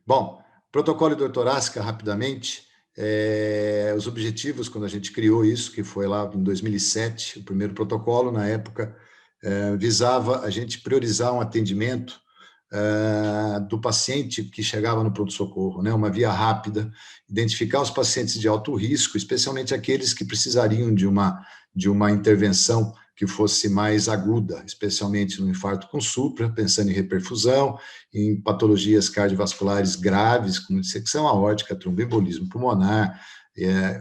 Bom, protocolo de dor torácica, rapidamente, os objetivos, quando a gente criou isso, que foi lá em 2007, o primeiro protocolo, na época, visava a gente priorizar um atendimento do paciente que chegava no pronto-socorro, né? Uma via rápida, identificar os pacientes de alto risco, especialmente aqueles que precisariam de uma intervenção que fosse mais aguda, especialmente no infarto com supra, pensando em reperfusão, em patologias cardiovasculares graves, como dissecção aórtica, tromboembolismo pulmonar,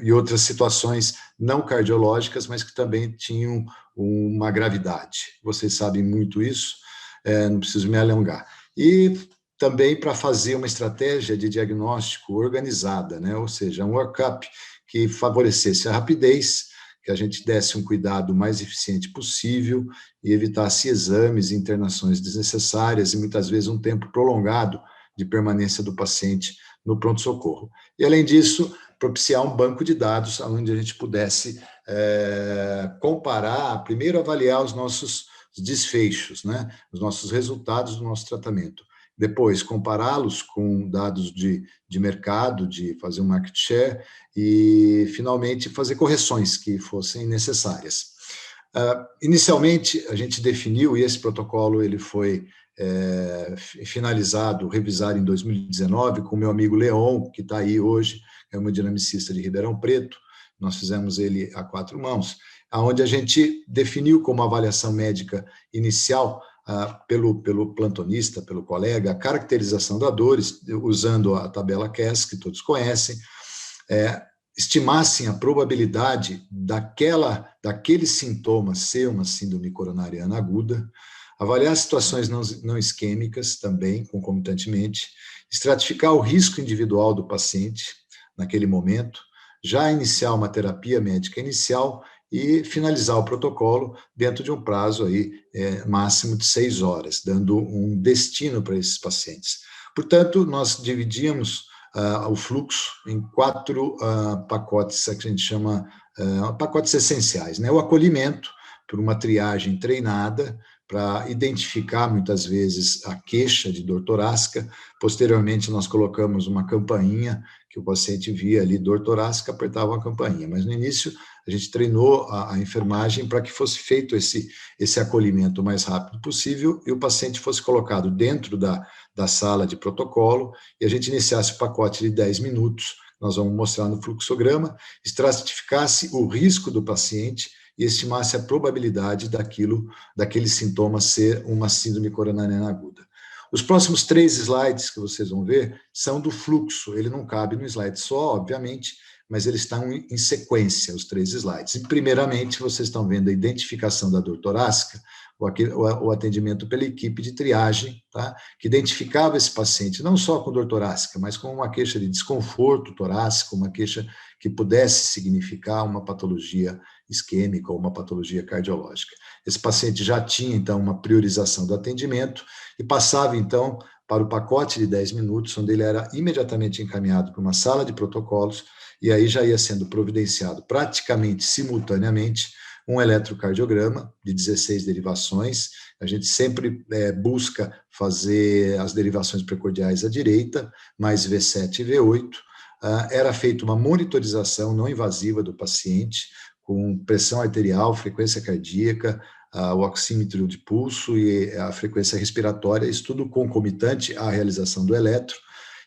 e outras situações não cardiológicas, mas que também tinham uma gravidade. Vocês sabem muito isso, não preciso me alongar. E também para fazer uma estratégia de diagnóstico organizada, né? Ou seja, um workup que favorecesse a rapidez, que a gente desse um cuidado mais eficiente possível e evitasse exames e internações desnecessárias e, muitas vezes, um tempo prolongado de permanência do paciente no pronto-socorro. E, além disso, propiciar um banco de dados onde a gente pudesse comparar, primeiro avaliar os nossos desfechos, né? Os nossos resultados do nosso tratamento. Depois, compará-los com dados de mercado, de fazer um market share e, finalmente, fazer correções que fossem necessárias. Inicialmente, a gente definiu, e esse protocolo ele foi finalizado, revisado em 2019, com o meu amigo Leon, que está aí hoje, é hemodinamicista de Ribeirão Preto. Nós fizemos ele a 4 mãos, onde a gente definiu como avaliação médica inicial, pelo plantonista, pelo colega, a caracterização da dor, usando a tabela CAS, que todos conhecem, estimassem a probabilidade daquele sintoma ser uma síndrome coronariana aguda, avaliar situações não isquêmicas também, concomitantemente, estratificar o risco individual do paciente naquele momento, já iniciar uma terapia médica inicial e finalizar o protocolo dentro de um prazo aí, máximo de 6 horas, dando um destino para esses pacientes. Portanto, nós dividimos o fluxo em 4 pacotes, que a gente chama pacotes essenciais, né? O acolhimento, por uma triagem treinada, para identificar, muitas vezes, a queixa de dor torácica. Posteriormente, nós colocamos uma campainha, que o paciente via ali dor torácica, apertava uma campainha. Mas, no início, a gente treinou a enfermagem para que fosse feito esse acolhimento o mais rápido possível e o paciente fosse colocado dentro da sala de protocolo e a gente iniciasse o pacote de 10 minutos, nós vamos mostrar no fluxograma, estratificasse o risco do paciente e estimasse a probabilidade daquele sintoma ser uma síndrome coronariana aguda. Os próximos 3 slides que vocês vão ver são do fluxo, ele não cabe no slide só, obviamente, mas eles estão em sequência, os 3 slides. E, primeiramente, vocês estão vendo a identificação da dor torácica, o atendimento pela equipe de triagem, tá? Que identificava esse paciente não só com dor torácica, mas com uma queixa de desconforto torácico, uma queixa que pudesse significar uma patologia isquêmica ou uma patologia cardiológica. Esse paciente já tinha, então, uma priorização do atendimento e passava, então, para o pacote de 10 minutos, onde ele era imediatamente encaminhado para uma sala de protocolos e aí já ia sendo providenciado praticamente simultaneamente um eletrocardiograma de 16 derivações. A gente sempre busca fazer as derivações precordiais à direita, mais V7 e V8. Era feita uma monitorização não invasiva do paciente, com pressão arterial, frequência cardíaca, o oxímetro de pulso e a frequência respiratória, isso tudo concomitante à realização do eletro.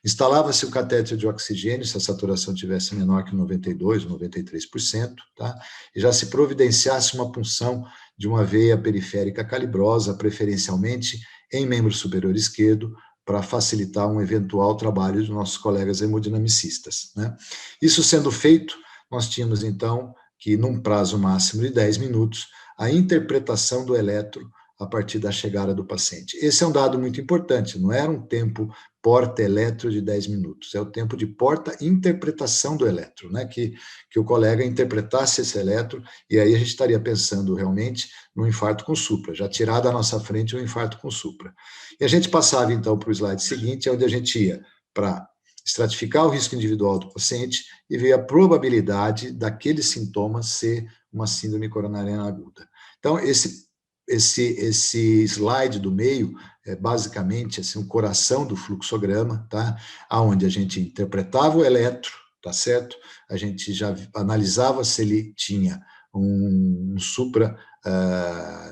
Instalava-se o catéter de oxigênio, se a saturação tivesse menor que 92%, 93%, tá? E já se providenciasse uma punção de uma veia periférica calibrosa, preferencialmente em membro superior esquerdo, para facilitar um eventual trabalho dos nossos colegas hemodinamicistas, né? Isso sendo feito, nós tínhamos, então, que num prazo máximo de 10 minutos, a interpretação do eletro a partir da chegada do paciente. Esse é um dado muito importante, não era um tempo porta-eletro de 10 minutos, é o tempo de porta-interpretação do eletro, né? Que o colega interpretasse esse eletro, e aí a gente estaria pensando realmente no infarto com supra, já tirar da nossa frente o infarto com supra. E a gente passava, então, para o slide seguinte, onde a gente ia para estratificar o risco individual do paciente e ver a probabilidade daquele sintoma ser uma síndrome coronariana aguda. Então, esse esse slide do meio é basicamente assim, um coração do fluxograma, tá? Onde a gente interpretava o eletro, tá certo? A gente já analisava se ele tinha um supra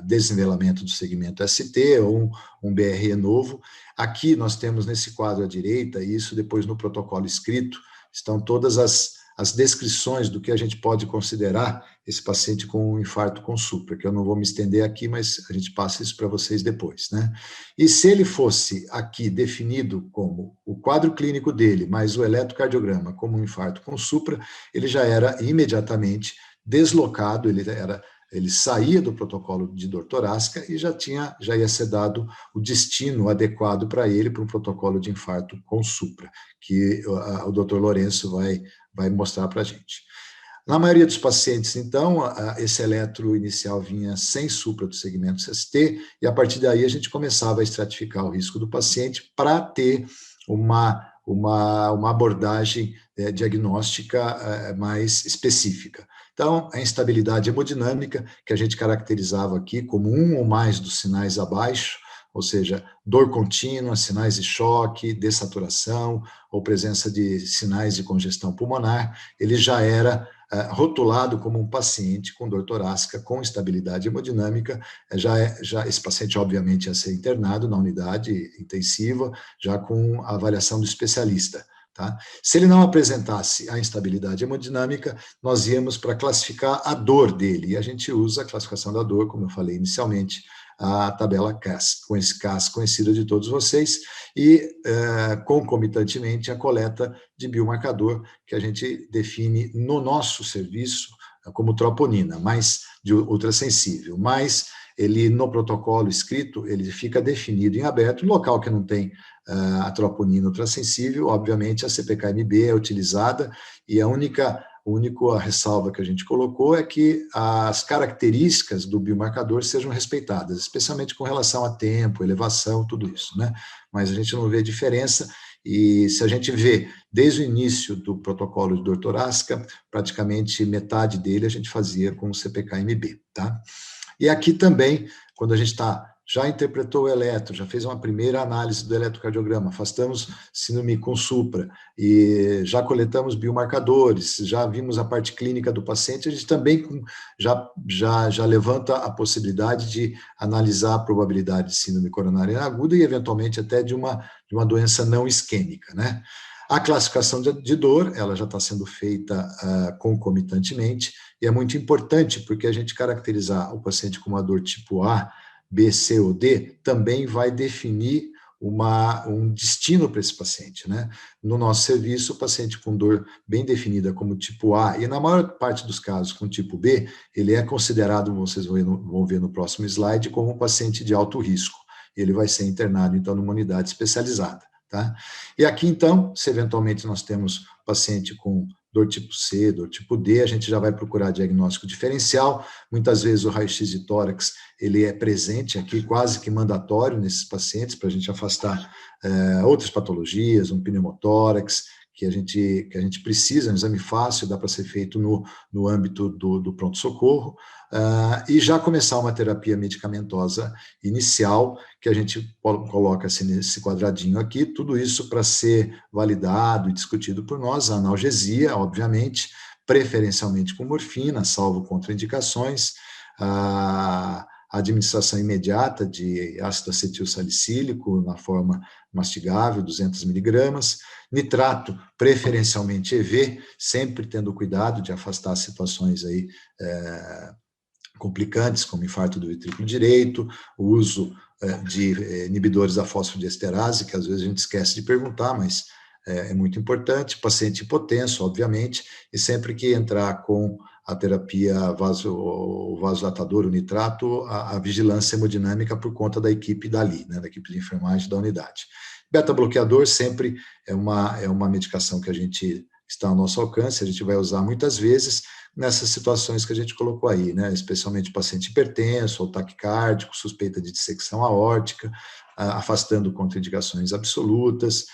desnivelamento do segmento ST ou um BRE novo. Aqui nós temos nesse quadro à direita, e isso depois no protocolo escrito, estão todas as descrições do que a gente pode considerar esse paciente com um infarto com supra, que eu não vou me estender aqui, mas a gente passa isso para vocês depois, né? E se ele fosse aqui definido como o quadro clínico dele, mais o eletrocardiograma como um infarto com supra, ele já era imediatamente deslocado, ele saía do protocolo de dor torácica e já ia ser dado o destino adequado para ele para um protocolo de infarto com supra, que o Dr. Lourenço vai mostrar para a gente. Na maioria dos pacientes, então, esse eletro inicial vinha sem supra do segmento ST, e a partir daí a gente começava a estratificar o risco do paciente para ter uma abordagem diagnóstica mais específica. Então, a instabilidade hemodinâmica, que a gente caracterizava aqui como um ou mais dos sinais abaixo, ou seja, dor contínua, sinais de choque, dessaturação ou presença de sinais de congestão pulmonar, ele já era rotulado como um paciente com dor torácica com instabilidade hemodinâmica. Esse paciente, obviamente, ia ser internado na unidade intensiva, já com a avaliação do especialista. Tá? Se ele não apresentasse a instabilidade hemodinâmica, nós íamos para classificar a dor dele, e a gente usa a classificação da dor, como eu falei inicialmente, a tabela CAS, com esse CAS conhecida de todos vocês, e concomitantemente a coleta de biomarcador, que a gente define no nosso serviço como troponina, mas de ultrassensível, mas ele no protocolo escrito, ele fica definido em aberto, em local que não tem a troponina ultrassensível, obviamente a CPK-MB é utilizada, e a única ressalva que a gente colocou é que as características do biomarcador sejam respeitadas, especialmente com relação a tempo, elevação, tudo isso, né? Mas a gente não vê diferença, e se a gente vê desde o início do protocolo de dor torácica, praticamente metade dele a gente fazia com o CPK-MB, tá? E aqui também, quando a gente já interpretou o eletro, já fez uma primeira análise do eletrocardiograma, afastamos síndrome com supra e já coletamos biomarcadores, já vimos a parte clínica do paciente, a gente também já levanta a possibilidade de analisar a probabilidade de síndrome coronariana aguda e, eventualmente, até de uma doença não isquêmica, né? A classificação de dor, ela já está sendo feita concomitantemente, e é muito importante, porque a gente caracterizar o paciente com uma dor tipo A, B, C ou D, também vai definir um destino para esse paciente, né? No nosso serviço, o paciente com dor bem definida como tipo A, e na maior parte dos casos com tipo B, ele é considerado, vocês vão ver no próximo slide, como um paciente de alto risco. Ele vai ser internado, então, numa unidade especializada, tá? E aqui, então, se eventualmente nós temos paciente com dor tipo C, dor tipo D, a gente já vai procurar diagnóstico diferencial. Muitas vezes o raio-x de tórax, ele é presente aqui, quase que mandatório nesses pacientes, para a gente afastar outras patologias, um pneumotórax, que a gente precisa, um exame fácil, dá para ser feito no âmbito do pronto-socorro, e já começar uma terapia medicamentosa inicial, que a gente coloca assim, nesse quadradinho aqui, tudo isso para ser validado e discutido por nós, a analgesia, obviamente, preferencialmente com morfina, salvo contraindicações, a administração imediata de ácido acetil salicílico na forma mastigável, 200 miligramas, nitrato, preferencialmente EV, sempre tendo cuidado de afastar situações aí complicantes, como infarto do ventrículo direito, o uso de inibidores da fosfodiesterase, que às vezes a gente esquece de perguntar, mas é muito importante, paciente hipotenso, obviamente, e sempre que entrar com a terapia o vasodilatador, o nitrato, a vigilância hemodinâmica por conta da equipe dali, né, da equipe de enfermagem da unidade. Beta-bloqueador sempre é uma medicação que a gente está ao nosso alcance, a gente vai usar muitas vezes nessas situações que a gente colocou aí, né, especialmente paciente hipertenso ou taquicárdico, suspeita de dissecção aórtica, afastando contraindicações absolutas,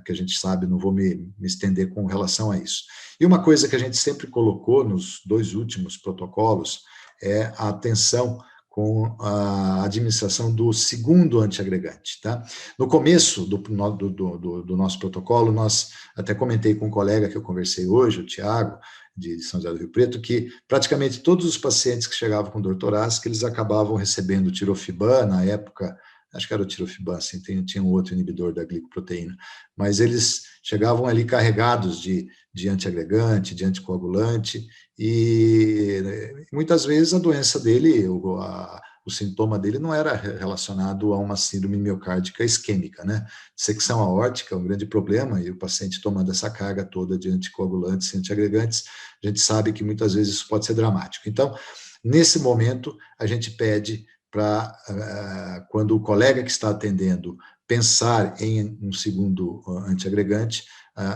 que a gente sabe, não vou me estender com relação a isso. E uma coisa que a gente sempre colocou nos 2 últimos protocolos é a atenção com a administração do segundo antiagregante. Tá? No começo do nosso protocolo, nós até comentei com um colega que eu conversei hoje, o Tiago, de São José do Rio Preto, que praticamente todos os pacientes que chegavam com dor torácica, eles acabavam recebendo tirofiban, na época, acho que era o tirofiban, assim, tinha um outro inibidor da glicoproteína, mas eles chegavam ali carregados de antiagregante, de anticoagulante, e muitas vezes a doença dele, o sintoma dele não era relacionado a uma síndrome miocárdica isquêmica, né? Dissecção aórtica é um grande problema, e o paciente tomando essa carga toda de anticoagulantes e antiagregantes, a gente sabe que muitas vezes isso pode ser dramático. Então, nesse momento, a gente pede para, quando o colega que está atendendo pensar em um segundo antiagregante,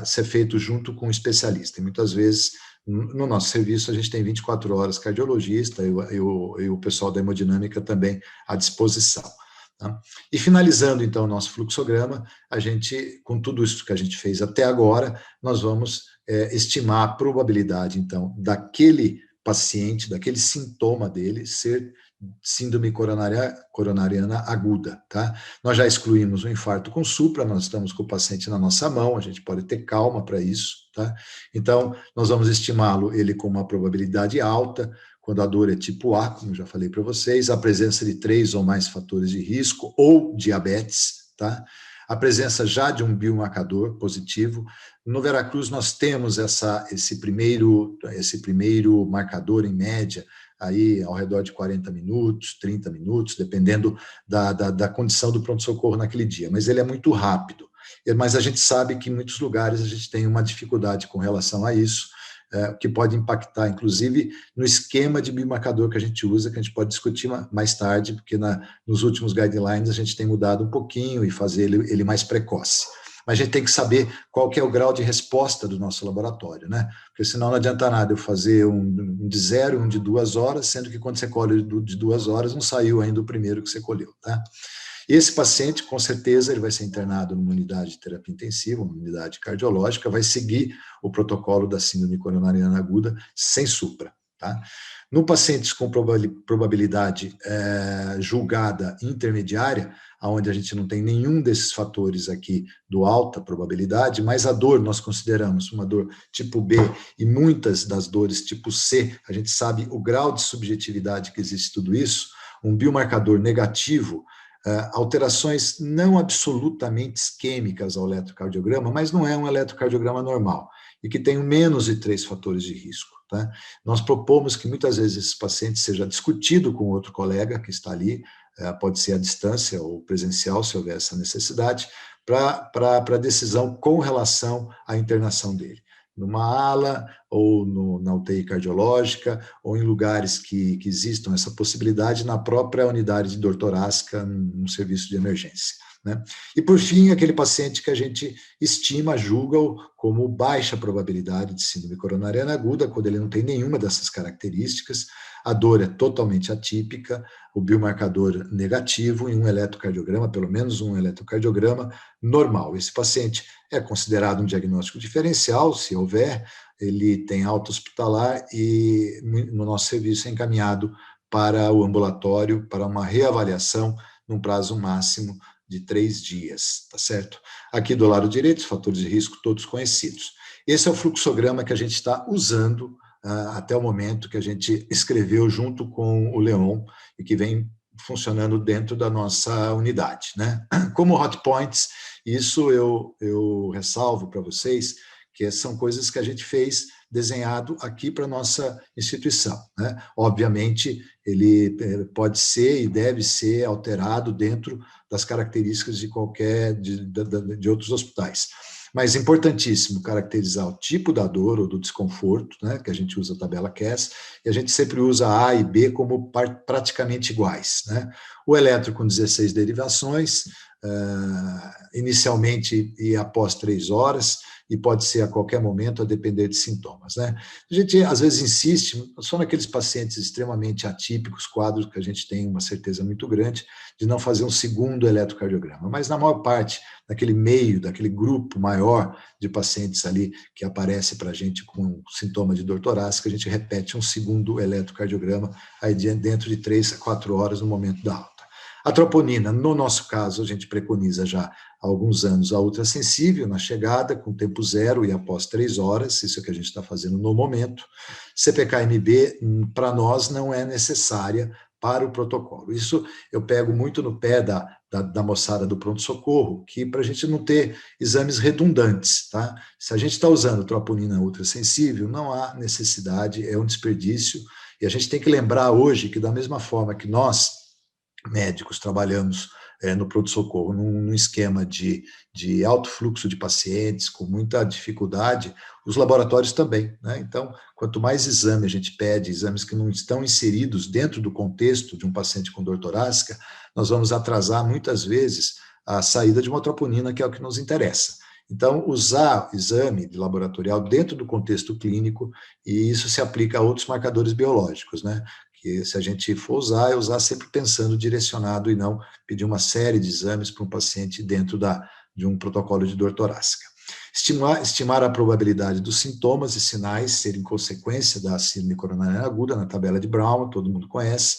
ser feito junto com um especialista. E muitas vezes, no nosso serviço, a gente tem 24 horas cardiologista e o pessoal da hemodinâmica também à disposição. Tá? E finalizando, então, o nosso fluxograma, a gente, com tudo isso que a gente fez até agora, nós vamos estimar a probabilidade, então, daquele paciente, daquele sintoma dele ser síndrome coronariana aguda, tá? Nós já excluímos o infarto com supra, nós estamos com o paciente na nossa mão, a gente pode ter calma para isso, tá? Então, nós vamos estimá-lo ele com uma probabilidade alta, quando a dor é tipo A, como já falei para vocês, a presença de 3 ou mais fatores de risco ou diabetes, tá? A presença já de um biomarcador positivo. No Veracruz, nós temos esse primeiro marcador, em média, aí ao redor de 40 minutos, 30 minutos, dependendo da condição do pronto-socorro naquele dia. Mas ele é muito rápido. Mas a gente sabe que em muitos lugares a gente tem uma dificuldade com relação a isso, que pode impactar, inclusive, no esquema de biomarcador que a gente usa, que a gente pode discutir mais tarde, porque nos últimos guidelines a gente tem mudado um pouquinho e fazer ele mais precoce. Mas a gente tem que saber qual que é o grau de resposta do nosso laboratório, né? Porque senão não adianta nada eu fazer um de 0 e um de 2 horas, sendo que quando você colhe de 2 horas não saiu ainda o primeiro que você colheu, tá? Esse paciente, com certeza, ele vai ser internado numa unidade de terapia intensiva, uma unidade cardiológica, vai seguir o protocolo da síndrome coronariana aguda sem supra. Tá? No pacientes com probabilidade julgada intermediária, onde a gente não tem nenhum desses fatores aqui do alta probabilidade, mas a dor nós consideramos uma dor tipo B e muitas das dores tipo C, a gente sabe o grau de subjetividade que existe tudo isso, um biomarcador negativo, alterações não absolutamente isquêmicas ao eletrocardiograma, mas não é um eletrocardiograma normal, e que tem menos de 3 fatores de risco. Tá? Nós propomos que muitas vezes esse paciente seja discutido com outro colega que está ali, pode ser à distância ou presencial, se houver essa necessidade, para decisão com relação à internação dele. Numa ala, ou na UTI cardiológica, ou em lugares que existam essa possibilidade na própria unidade de dor torácica, num serviço de emergência. Né? E, por fim, aquele paciente que a gente estima, julga-o como baixa probabilidade de síndrome coronariana aguda, quando ele não tem nenhuma dessas características, a dor é totalmente atípica, o biomarcador negativo e um eletrocardiograma, pelo menos um eletrocardiograma normal. Esse paciente é considerado um diagnóstico diferencial, se houver, ele tem alta hospitalar e no nosso serviço é encaminhado para o ambulatório, para uma reavaliação num prazo máximo de 3 dias, tá certo? Aqui do lado direito, os fatores de risco todos conhecidos. Esse é o fluxograma que a gente está usando até o momento que a gente escreveu junto com o Leon e que vem funcionando dentro da nossa unidade, né? Como hot points, isso eu ressalvo para vocês que são coisas que a gente fez desenhado aqui para a nossa instituição, né? Obviamente, ele pode ser e deve ser alterado dentro das características de outros hospitais. Mas importantíssimo caracterizar o tipo da dor ou do desconforto, né, que a gente usa a tabela CAS, e a gente sempre usa A e B como praticamente iguais. Né? O eletro com 16 derivações, inicialmente e após 3 horas, e pode ser a qualquer momento, a depender de sintomas, né? A gente, às vezes, insiste só naqueles pacientes extremamente atípicos, quadros que a gente tem uma certeza muito grande de não fazer um segundo eletrocardiograma, mas na maior parte, naquele meio, daquele grupo maior de pacientes ali que aparece para a gente com sintoma de dor torácica, a gente repete um segundo eletrocardiograma aí dentro de 3 a 4 horas no momento da alta. A troponina, no nosso caso, a gente preconiza já há alguns anos a ultrassensível na chegada, com tempo zero e após 3 horas, isso é o que a gente está fazendo no momento. CPK-MB, para nós, não é necessária para o protocolo. Isso eu pego muito no pé da moçada do pronto-socorro, que para a gente não ter exames redundantes, tá? Se a gente está usando troponina ultrassensível, não há necessidade, é um desperdício, e a gente tem que lembrar hoje que da mesma forma que nós, médicos, trabalhamos no pronto-socorro num esquema de alto fluxo de pacientes, com muita dificuldade, os laboratórios também, né? Então, quanto mais exame a gente pede, exames que não estão inseridos dentro do contexto de um paciente com dor torácica, nós vamos atrasar muitas vezes a saída de uma troponina, que é o que nos interessa. Então, usar exame de laboratorial dentro do contexto clínico, e isso se aplica a outros marcadores biológicos, né? Que se a gente for usar, é usar sempre pensando direcionado e não pedir uma série de exames para um paciente dentro de um protocolo de dor torácica. Estimar a probabilidade dos sintomas e sinais serem consequência da síndrome coronariana aguda, na tabela de Brown, todo mundo conhece.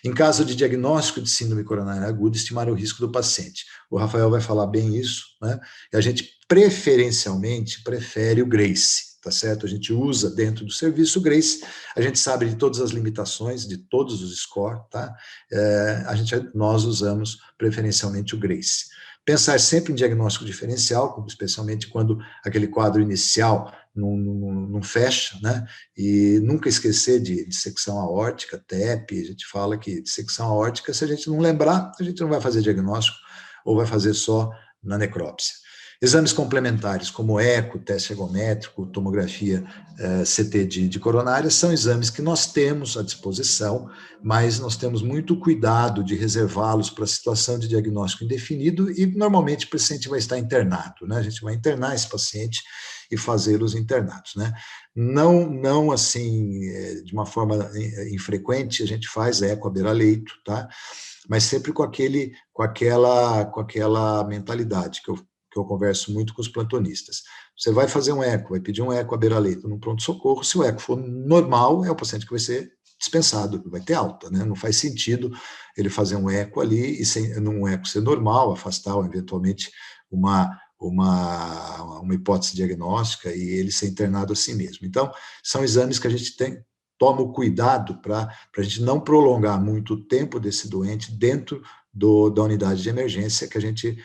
Em caso de diagnóstico de síndrome coronariana aguda, estimar o risco do paciente. O Rafael vai falar bem isso, né? E a gente preferencialmente prefere o Grace, tá certo? A gente usa dentro do serviço o Grace, a gente sabe de todas as limitações, de todos os scores, tá? Nós usamos preferencialmente o Grace. Pensar sempre em diagnóstico diferencial, especialmente quando aquele quadro inicial não fecha, né? E nunca esquecer de dissecção aórtica, TEP, a gente fala que dissecção aórtica, se a gente não lembrar, a gente não vai fazer diagnóstico, ou vai fazer só na necrópsia. Exames complementares, como eco, teste ergométrico, tomografia, CT de coronária, são exames que nós temos à disposição, mas nós temos muito cuidado de reservá-los para a situação de diagnóstico indefinido e, normalmente, o paciente vai estar internado, né? A gente vai internar esse paciente e fazer os internados, né? Não assim, de uma forma infrequente, a gente faz eco à beira-leito, tá? Mas sempre com aquela mentalidade que eu converso muito com os plantonistas. Você vai fazer um eco, vai pedir um eco à beira-leito no pronto-socorro, se o eco for normal, é o paciente que vai ser dispensado, vai ter alta, né? Não faz sentido ele fazer um eco ali e num eco ser normal, afastar eventualmente uma hipótese diagnóstica e ele ser internado assim mesmo. Então, são exames que a gente toma o cuidado para a gente não prolongar muito o tempo desse doente dentro da unidade de emergência, que a gente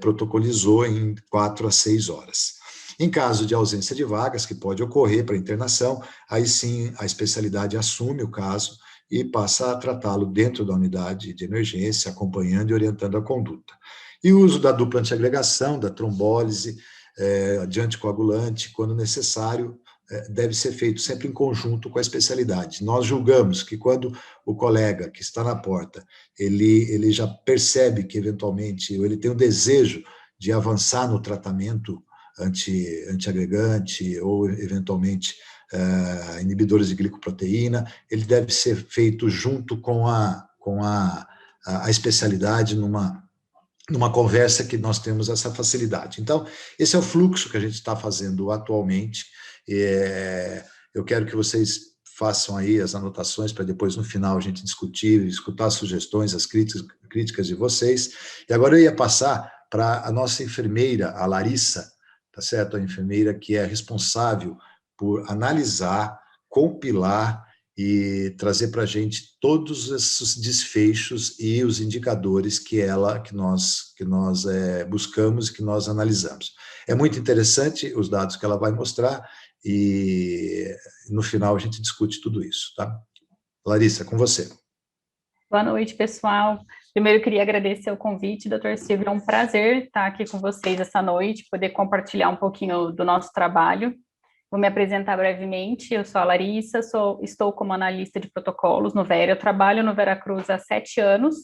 protocolizou em 4 a 6 horas. Em caso de ausência de vagas, que pode ocorrer para internação, aí sim a especialidade assume o caso e passa a tratá-lo dentro da unidade de emergência, acompanhando e orientando a conduta. E o uso da dupla antiagregação, da trombólise, de anticoagulante, quando necessário, deve ser feito sempre em conjunto com a especialidade. Nós julgamos que quando o colega que está na porta, ele já percebe que eventualmente, ou ele tem um desejo de avançar no tratamento antiagregante ou eventualmente inibidores de glicoproteína, ele deve ser feito junto com a especialidade numa conversa que nós temos essa facilidade. Então, esse é o fluxo que a gente está fazendo atualmente. Eu quero que vocês façam aí as anotações para depois, no final, a gente discutir, escutar as sugestões, as críticas de vocês. E agora eu ia passar para a nossa enfermeira, a Larissa, tá certo? A enfermeira que é responsável por analisar, compilar e trazer para a gente todos esses desfechos e os indicadores que nós buscamos e que nós analisamos. É muito interessante os dados que ela vai mostrar e no final a gente discute tudo isso, tá? Larissa, com você. Boa noite, pessoal. Primeiro, eu queria agradecer o convite, doutor Silvio. É um prazer estar aqui com vocês essa noite, poder compartilhar um pouquinho do nosso trabalho. Vou me apresentar brevemente. Eu sou a Larissa, estou como analista de protocolos no Vera. Eu trabalho no Veracruz há 7 anos.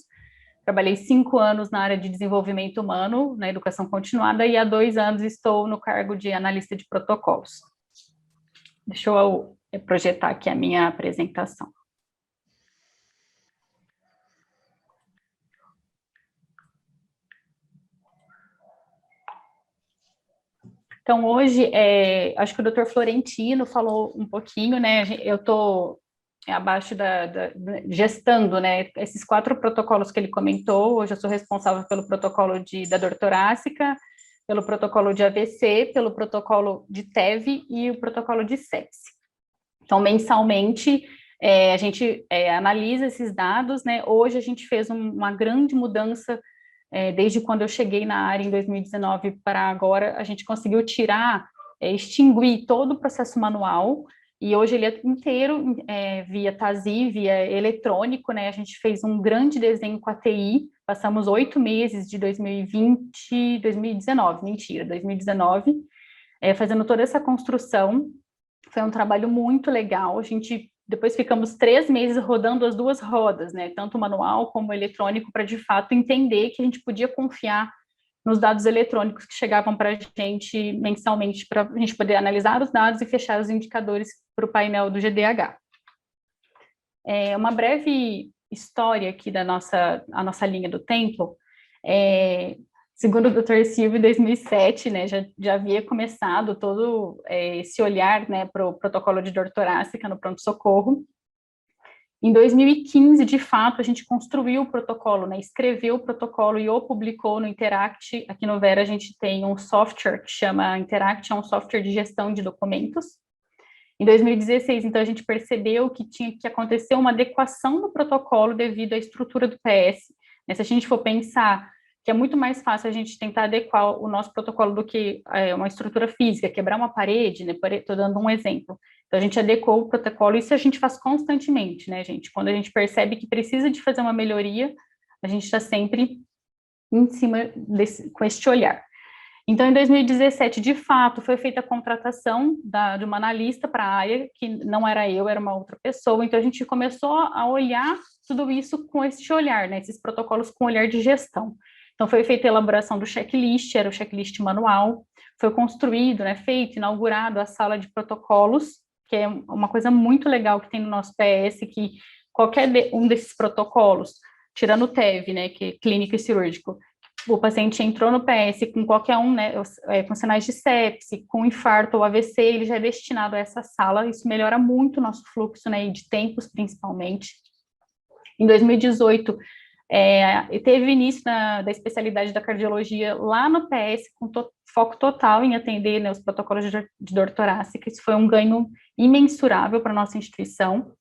Trabalhei 5 anos na área de desenvolvimento humano, na educação continuada, e há 2 anos estou no cargo de analista de protocolos. Deixa eu projetar aqui a minha apresentação. Então, hoje, acho que o Dr. Florentino falou um pouquinho, né? Eu estou abaixo gestando, né? Esses 4 protocolos que ele comentou. Hoje eu sou responsável pelo protocolo da dor torácica, pelo protocolo de AVC, pelo protocolo de TEV e o protocolo de sepse. Então, mensalmente, a gente analisa esses dados, né? Hoje a gente fez uma grande mudança. Desde quando eu cheguei na área em 2019 para agora, a gente conseguiu extinguir todo o processo manual, e hoje ele é inteiro via TASI, via eletrônico, né? A gente fez um grande desenho com a TI, passamos 8 meses de 2019, fazendo toda essa construção. Foi um trabalho muito legal. Depois ficamos 3 meses rodando as 2 rodas, né? Tanto o manual como o eletrônico, para de fato entender que a gente podia confiar nos dados eletrônicos que chegavam para a gente mensalmente, para a gente poder analisar os dados e fechar os indicadores para o painel do GDH. Uma breve história aqui a nossa linha do tempo. Segundo o Dr. Silvio, em 2007, né, já havia começado todo esse olhar, né, para o protocolo de dor torácica no pronto-socorro. Em 2015, de fato, a gente construiu o protocolo, né, escreveu o protocolo e o publicou no Interact. Aqui no Vera a gente tem um software que chama Interact, é um software de gestão de documentos. Em 2016, então, a gente percebeu que tinha que acontecer uma adequação no protocolo devido à estrutura do PS. Se a gente for pensar que é muito mais fácil a gente tentar adequar o nosso protocolo do que uma estrutura física, quebrar uma parede, né? Estou dando um exemplo. Então, a gente adequou o protocolo, isso a gente faz constantemente, né, gente? Quando a gente percebe que precisa de fazer uma melhoria, a gente está sempre em cima com este olhar. Então, em 2017, de fato, foi feita a contratação de uma analista para a área, que não era eu, era uma outra pessoa. Então, a gente começou a olhar tudo isso com esse olhar, né? Esses protocolos com olhar de gestão. Então, foi feita a elaboração do checklist, era o checklist manual, foi construído, né, inaugurado a sala de protocolos, que é uma coisa muito legal que tem no nosso PS, que qualquer um desses protocolos, tirando o TEV, né, que é clínico e cirúrgico, o paciente entrou no PS com qualquer um, né, com sinais de sepse, com infarto ou AVC, ele já é destinado a essa sala, isso melhora muito o nosso fluxo, né, e de tempos, principalmente. Em 2018, teve início da especialidade da cardiologia lá no PS, com foco total em atender, né, os protocolos de dor torácica. Isso foi um ganho imensurável para a nossa instituição.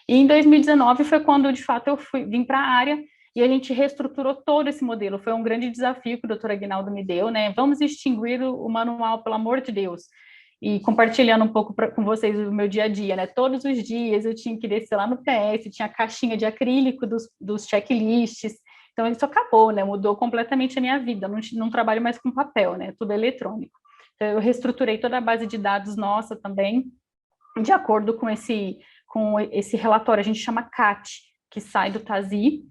E em 2019 foi quando, de fato, eu vim para a área e a gente reestruturou todo esse modelo. Foi um grande desafio que o doutor Aguinaldo me deu, né? Vamos extinguir o manual, pelo amor de Deus. E compartilhando um pouco com vocês o meu dia a dia, né? Todos os dias eu tinha que descer lá no PS, tinha a caixinha de acrílico dos checklists. Então, isso acabou, né? Mudou completamente a minha vida. Não trabalho mais com papel, né? Tudo eletrônico. Então, eu reestruturei toda a base de dados nossa também, de acordo com esse relatório, a gente chama CAT, que sai do TASI.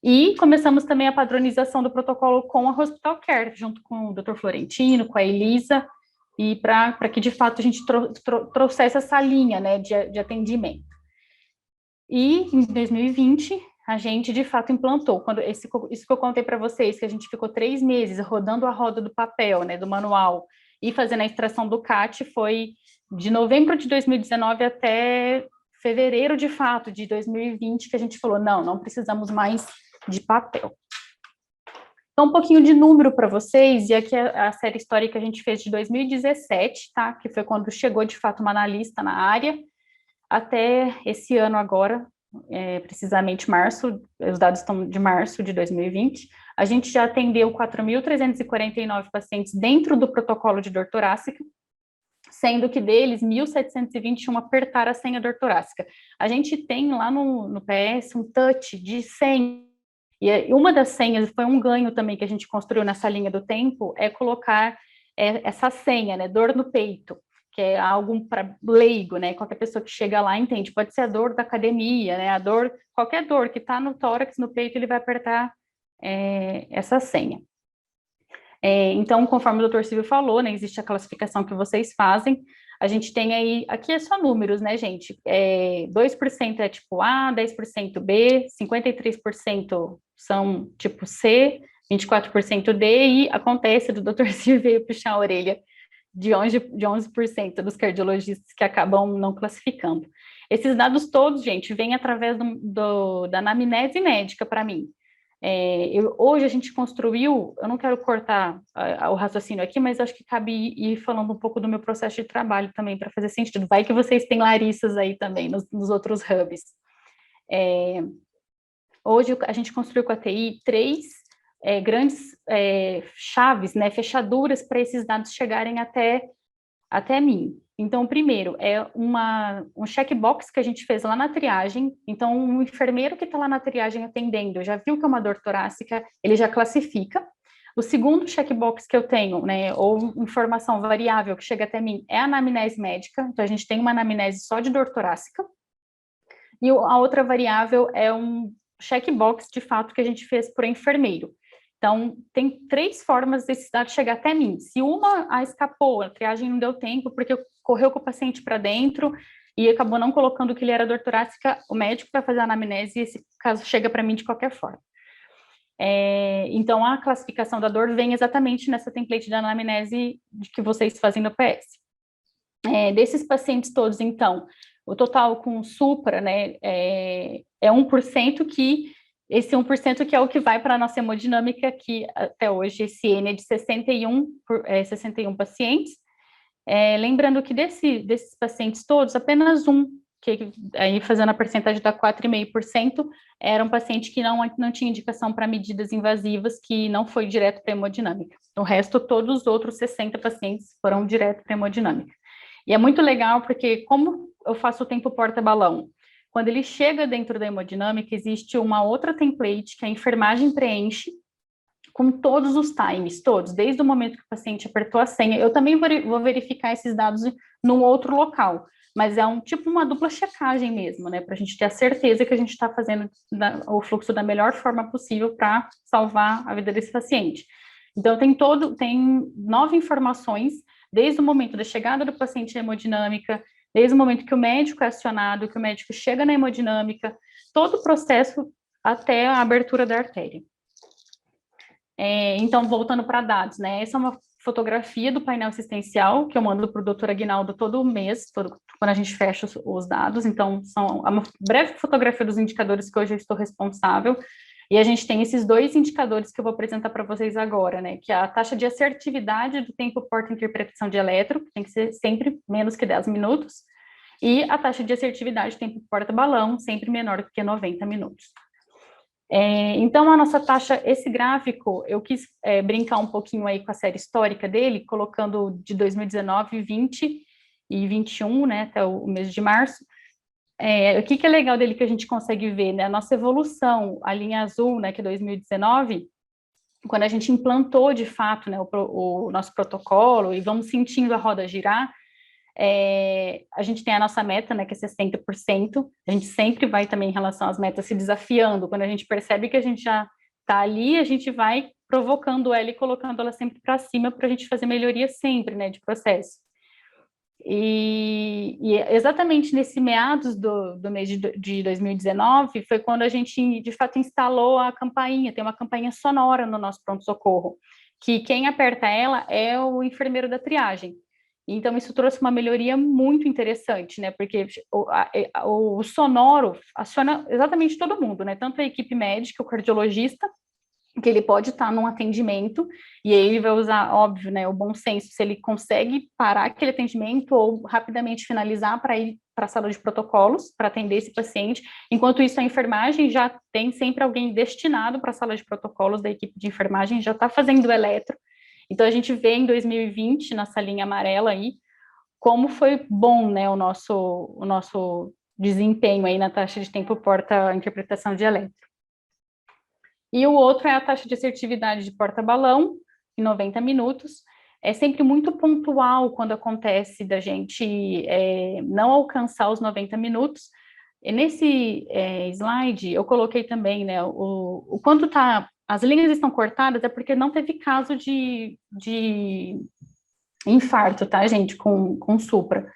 E começamos também a padronização do protocolo com a Hospital Care, junto com o Dr. Florentino, com a Elisa, e para que, de fato, a gente trouxesse essa linha, né, de atendimento. E, em 2020, a gente, de fato, implantou. Isso que eu contei para vocês, que a gente ficou 3 meses rodando a roda do papel, né, do manual, e fazendo a extração do CAT, foi de novembro de 2019 até fevereiro, de fato, de 2020, que a gente falou, não precisamos mais de papel. Então, um pouquinho de número para vocês, e aqui é a série histórica que a gente fez de 2017, tá? Que foi quando chegou, de fato, uma analista na área, até esse ano agora, precisamente março, os dados estão de março de 2020, a gente já atendeu 4.349 pacientes dentro do protocolo de dor torácica, sendo que deles, 1.721 apertaram a senha dor torácica. A gente tem lá no PS um touch de senha, e uma das senhas, foi um ganho também que a gente construiu nessa linha do tempo, é colocar essa senha, né, dor no peito, que é algo para leigo, né, qualquer pessoa que chega lá entende, pode ser a dor da academia, né, qualquer dor que está no tórax, no peito, ele vai apertar essa senha. Então, conforme o Dr. Silvio falou, né, existe a classificação que vocês fazem, a gente tem aí, aqui é só números, né, gente? 2% é tipo A, 10% B, 53% são tipo C, 24% D, e acontece do Dr. Silvio puxar a orelha de 11% dos cardiologistas que acabam não classificando. Esses dados todos, gente, vêm através da anamnese médica para mim. Hoje a gente construiu, eu não quero cortar o raciocínio aqui, mas acho que cabe ir falando um pouco do meu processo de trabalho também, para fazer sentido. Vai que vocês têm Larissas aí também, nos outros hubs. Hoje a gente construiu com a TI 3 grandes chaves, né, fechaduras, para esses dados chegarem até mim. Então, o primeiro é um checkbox que a gente fez lá na triagem. Então, um enfermeiro que está lá na triagem atendendo, já viu que é uma dor torácica, ele já classifica. O segundo checkbox que eu tenho, né, ou informação variável que chega até mim, é a anamnese médica. Então, a gente tem uma anamnese só de dor torácica. E a outra variável é um checkbox, de fato, que a gente fez por enfermeiro. Então, tem 3 formas desses dados chegar até mim. Se uma escapou, a triagem não deu tempo, porque correu com o paciente para dentro e acabou não colocando que ele era dor torácica, o médico vai fazer a anamnese e esse caso chega para mim de qualquer forma. Então, a classificação da dor vem exatamente nessa template da anamnese que vocês fazem no PS. Desses pacientes todos, então, o total com supra, né, é 1% que... Esse 1% que é o que vai para a nossa hemodinâmica, que até hoje esse N é de 61 pacientes. Lembrando que desses pacientes todos, apenas um, que aí fazendo a porcentagem da 4,5%, era um paciente que não tinha indicação para medidas invasivas, que não foi direto para a hemodinâmica. O resto, todos os outros 60 pacientes foram direto para a hemodinâmica. E é muito legal, porque como eu faço o tempo porta-balão, quando ele chega dentro da hemodinâmica, existe uma outra template que a enfermagem preenche com todos os times, todos, desde o momento que o paciente apertou a senha. Eu também vou verificar esses dados num outro local, mas é tipo uma dupla checagem mesmo, né, para a gente ter a certeza que a gente está fazendo o fluxo da melhor forma possível para salvar a vida desse paciente. Então, tem 9 informações, desde o momento da chegada do paciente à hemodinâmica, desde o momento que o médico é acionado, que o médico chega na hemodinâmica, todo o processo até a abertura da artéria. Então, voltando para dados, né? Essa é uma fotografia do painel assistencial que eu mando para o doutor Aguinaldo todo mês, quando a gente fecha os dados. Então, é uma breve fotografia dos indicadores que hoje eu estou responsável. E a gente tem esses 2 indicadores que eu vou apresentar para vocês agora, né? Que é a taxa de assertividade do tempo porta-interpretação de eletro, que tem que ser sempre menos que 10 minutos, e a taxa de assertividade do tempo porta-balão, sempre menor do que 90 minutos. Então, a nossa taxa, esse gráfico, eu quis brincar um pouquinho aí com a série histórica dele, colocando de 2019, 20 e 21, né, até o mês de março. O que é legal dele que a gente consegue ver, né? A nossa evolução, a linha azul, né, que é 2019, quando a gente implantou de fato, né, o nosso protocolo e vamos sentindo a roda girar, a gente tem a nossa meta, né, que é 60%, a gente sempre vai também em relação às metas se desafiando, quando a gente percebe que a gente já está ali, a gente vai provocando ela e colocando ela sempre para cima para a gente fazer melhoria sempre, né, de processo. E exatamente nesse meados do mês de 2019 foi quando a gente, de fato, instalou a campainha, tem uma campainha sonora no nosso pronto-socorro, que quem aperta ela é o enfermeiro da triagem. Então, isso trouxe uma melhoria muito interessante, né, porque o sonoro aciona exatamente todo mundo, né, tanto a equipe médica, o cardiologista, que ele pode estar num atendimento, e aí ele vai usar, óbvio, né, o bom senso, se ele consegue parar aquele atendimento ou rapidamente finalizar para ir para a sala de protocolos, para atender esse paciente. Enquanto isso, a enfermagem já tem sempre alguém destinado para a sala de protocolos da equipe de enfermagem, já está fazendo o eletro. Então, a gente vê em 2020, nessa linha amarela aí, como foi bom, né, o nosso desempenho aí na taxa de tempo porta-interpretação de eletro. E o outro é a taxa de assertividade de porta-balão, em 90 minutos. É sempre muito pontual quando acontece da gente não alcançar os 90 minutos. E nesse slide, eu coloquei também, né, o quanto está as linhas estão cortadas é porque não teve caso de infarto, tá, gente, com supra.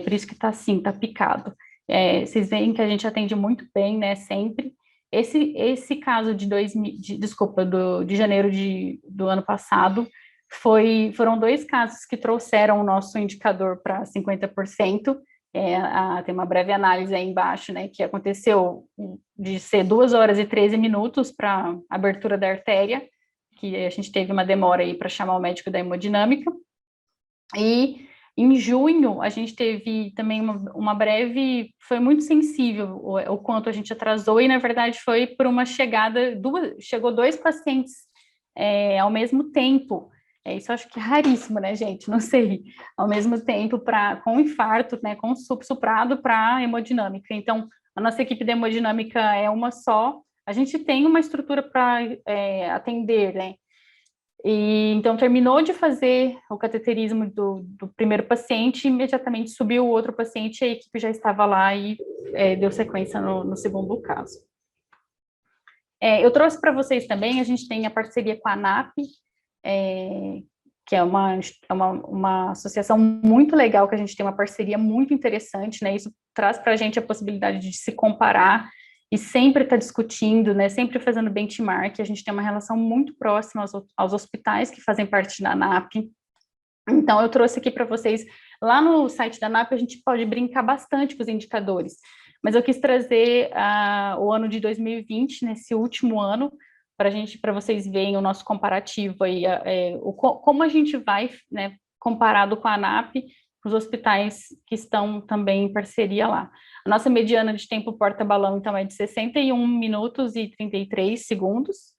Por isso que tá assim, tá picado. Vocês veem que a gente atende muito bem, né, sempre. Esse caso de janeiro do ano passado, foram 2 casos que trouxeram o nosso indicador para 50%. Tem uma breve análise aí embaixo, né, que aconteceu de ser 2 horas e 13 minutos para abertura da artéria, que a gente teve uma demora aí para chamar o médico da hemodinâmica. E em junho, a gente teve também uma breve, foi muito sensível o quanto a gente atrasou, e na verdade foi por uma chegou 2 pacientes ao mesmo tempo. Isso eu acho que é raríssimo, né, gente? Não sei. Ao mesmo tempo, com infarto, né, com suprado para hemodinâmica. Então, a nossa equipe de hemodinâmica é uma só. A gente tem uma estrutura para atender, né? Então, terminou de fazer o cateterismo do primeiro paciente, imediatamente subiu o outro paciente, a equipe já estava lá e deu sequência no segundo caso. Eu trouxe para vocês também, a gente tem a parceria com a ANAP, que é uma associação muito legal, que a gente tem uma parceria muito interessante, né? Isso traz para a gente a possibilidade de se comparar e sempre estar discutindo, né? Sempre fazendo benchmark. A gente tem uma relação muito próxima aos hospitais que fazem parte da ANAP. Então, eu trouxe aqui para vocês, lá no site da ANAP, a gente pode brincar bastante com os indicadores, mas eu quis trazer o ano de 2020, nesse último ano, para vocês verem o nosso comparativo aí, como a gente vai, né, comparado com a ANAP, os hospitais que estão também em parceria lá. A nossa mediana de tempo porta-balão, então, é de 61 minutos e 33 segundos.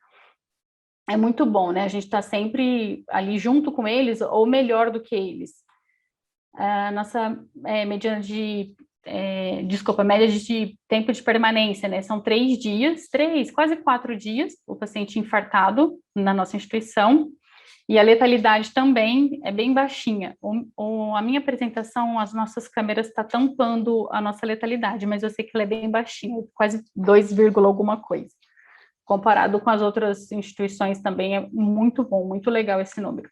É muito bom, né? A gente está sempre ali junto com eles, ou melhor do que eles. A nossa mediana média de tempo de permanência, né? São 3 dias, quase 4 dias, o paciente infartado na nossa instituição. E a letalidade também é bem baixinha. A minha apresentação, as nossas câmeras estão tampando a nossa letalidade, mas eu sei que ela é bem baixinha, quase 2, alguma coisa. Comparado com as outras instituições também é muito bom, muito legal esse número.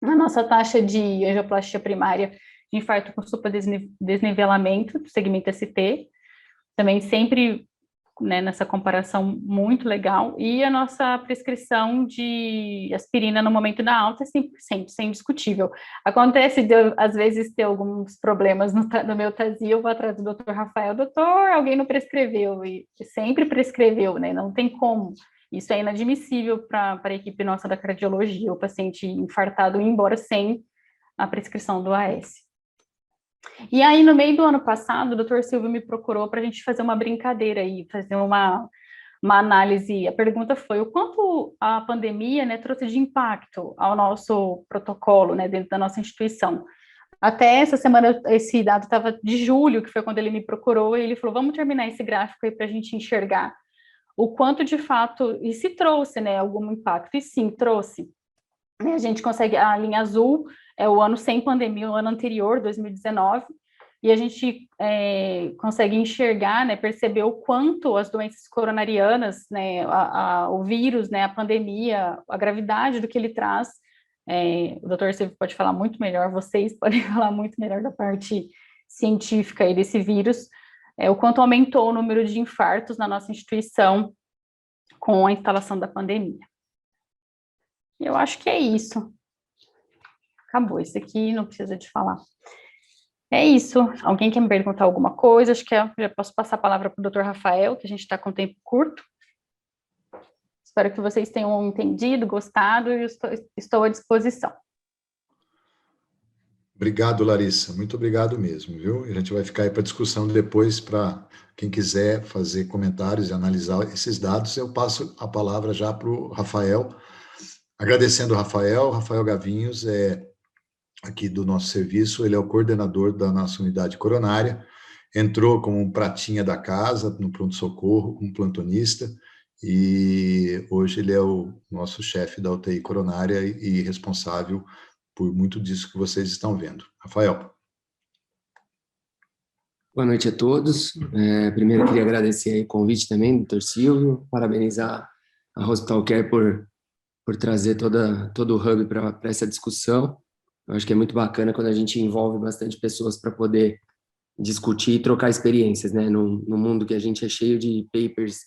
A nossa taxa de angioplastia primária de infarto com supradesnivelamento, do segmento ST, também sempre, né, nessa comparação muito legal, e a nossa prescrição de aspirina no momento da alta é 100%, sem discutível. Acontece de eu, às vezes, ter alguns problemas no meu TASI, eu vou atrás do doutor Rafael, doutor, alguém não prescreveu, e sempre prescreveu, né, não tem como. Isso é inadmissível para a equipe nossa da cardiologia, o paciente infartado ir embora sem a prescrição do AS. E aí, no meio do ano passado, o doutor Silvio me procurou para a gente fazer uma brincadeira aí, fazer uma análise. A pergunta foi: o quanto a pandemia, né, trouxe de impacto ao nosso protocolo, né, dentro da nossa instituição? Até essa semana, esse dado estava de julho, que foi quando ele me procurou, e ele falou: vamos terminar esse gráfico aí para a gente enxergar o quanto de fato, e se trouxe, né, algum impacto, e sim, trouxe. A gente consegue, a linha azul é o ano sem pandemia, o ano anterior, 2019, e a gente consegue enxergar, né, perceber o quanto as doenças coronarianas, né, o vírus, né, a pandemia, a gravidade do que ele traz. O doutor Silvio pode falar muito melhor, vocês podem falar muito melhor da parte científica aí desse vírus, o quanto aumentou o número de infartos na nossa instituição com a instalação da pandemia. Eu acho que é isso. Acabou, isso aqui não precisa de falar. É isso. Alguém quer me perguntar alguma coisa? Acho que já posso passar a palavra para o doutor Rafael, que a gente está com tempo curto. Espero que vocês tenham entendido, gostado, e estou à disposição. Obrigado, Larissa. Muito obrigado mesmo, viu? A gente vai ficar aí para discussão depois, para quem quiser fazer comentários e analisar esses dados. Eu passo a palavra já para o Rafael. Agradecendo o Rafael Gavinhos aqui do nosso serviço, ele é o coordenador da nossa unidade coronária, entrou como um pratinha da casa, no pronto-socorro, como plantonista, e hoje ele é o nosso chefe da UTI coronária e responsável por muito disso que vocês estão vendo. Rafael. Boa noite a todos. Primeiro, eu queria agradecer aí o convite também, doutor Silvio, parabenizar a Hospital Care por trazer todo o hub para essa discussão. Eu acho que é muito bacana quando a gente envolve bastante pessoas para poder discutir e trocar experiências, né? No mundo que a gente é cheio de papers,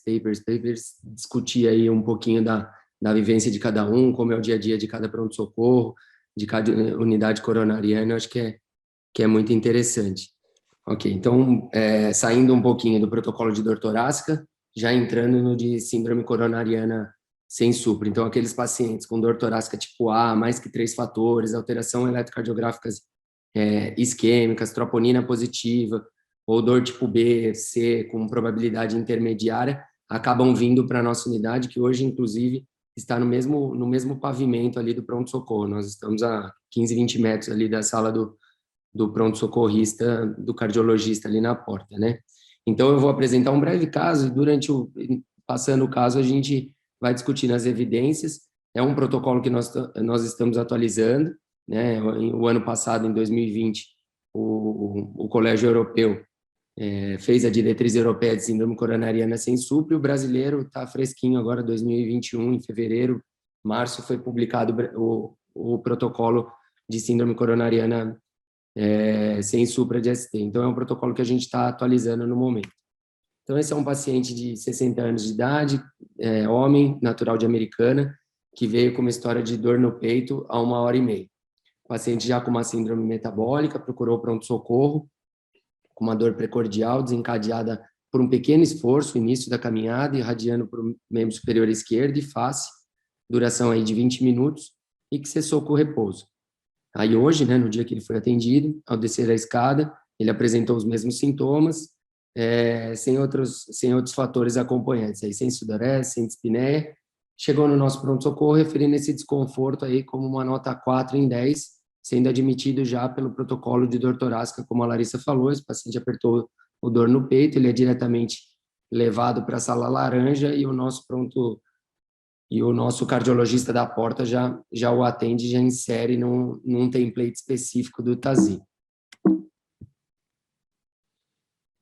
discutir aí um pouquinho da vivência de cada um, como é o dia a dia de cada pronto-socorro, de cada unidade coronariana, eu acho que é muito interessante. Ok, então, saindo um pouquinho do protocolo de dor torácica, já entrando no de síndrome coronariana sem supra. Então, aqueles pacientes com dor torácica tipo A, mais que 3 fatores, alteração eletrocardiográficas isquêmicas, troponina positiva, ou dor tipo B, C, com probabilidade intermediária, acabam vindo para a nossa unidade, que hoje, inclusive, está no mesmo pavimento ali do pronto-socorro. Nós estamos a 15, 20 metros ali da sala do pronto-socorrista, do cardiologista ali na porta, né? Então, eu vou apresentar um breve caso e passando o caso, a gente vai discutir as evidências. É um protocolo que nós estamos atualizando, né? O ano passado, em 2020, o Colégio Europeu fez a diretriz europeia de síndrome coronariana sem supra, e o brasileiro está fresquinho agora, 2021, em fevereiro, março, foi publicado o protocolo de síndrome coronariana sem supra de ST. Então, é um protocolo que a gente está atualizando no momento. Então, esse é um paciente de 60 anos de idade, homem, natural de Americana, que veio com uma história de dor no peito há 1h30. O paciente já com uma síndrome metabólica, procurou pronto-socorro, com uma dor precordial desencadeada por um pequeno esforço, início da caminhada, irradiando para o membro superior esquerdo e face, duração aí de 20 minutos, e que cessou com o repouso. Aí hoje, né, no dia que ele foi atendido, ao descer a escada, ele apresentou os mesmos sintomas, sem outros fatores acompanhantes, aí, sem sudorese, sem dispneia. Chegou no nosso pronto-socorro referindo esse desconforto aí como uma nota 4 em 10, sendo admitido já pelo protocolo de dor torácica, como a Larissa falou. Esse paciente apertou o dor no peito, ele é diretamente levado para a sala laranja e o nosso cardiologista da porta já o atende, já insere num template específico do TASI.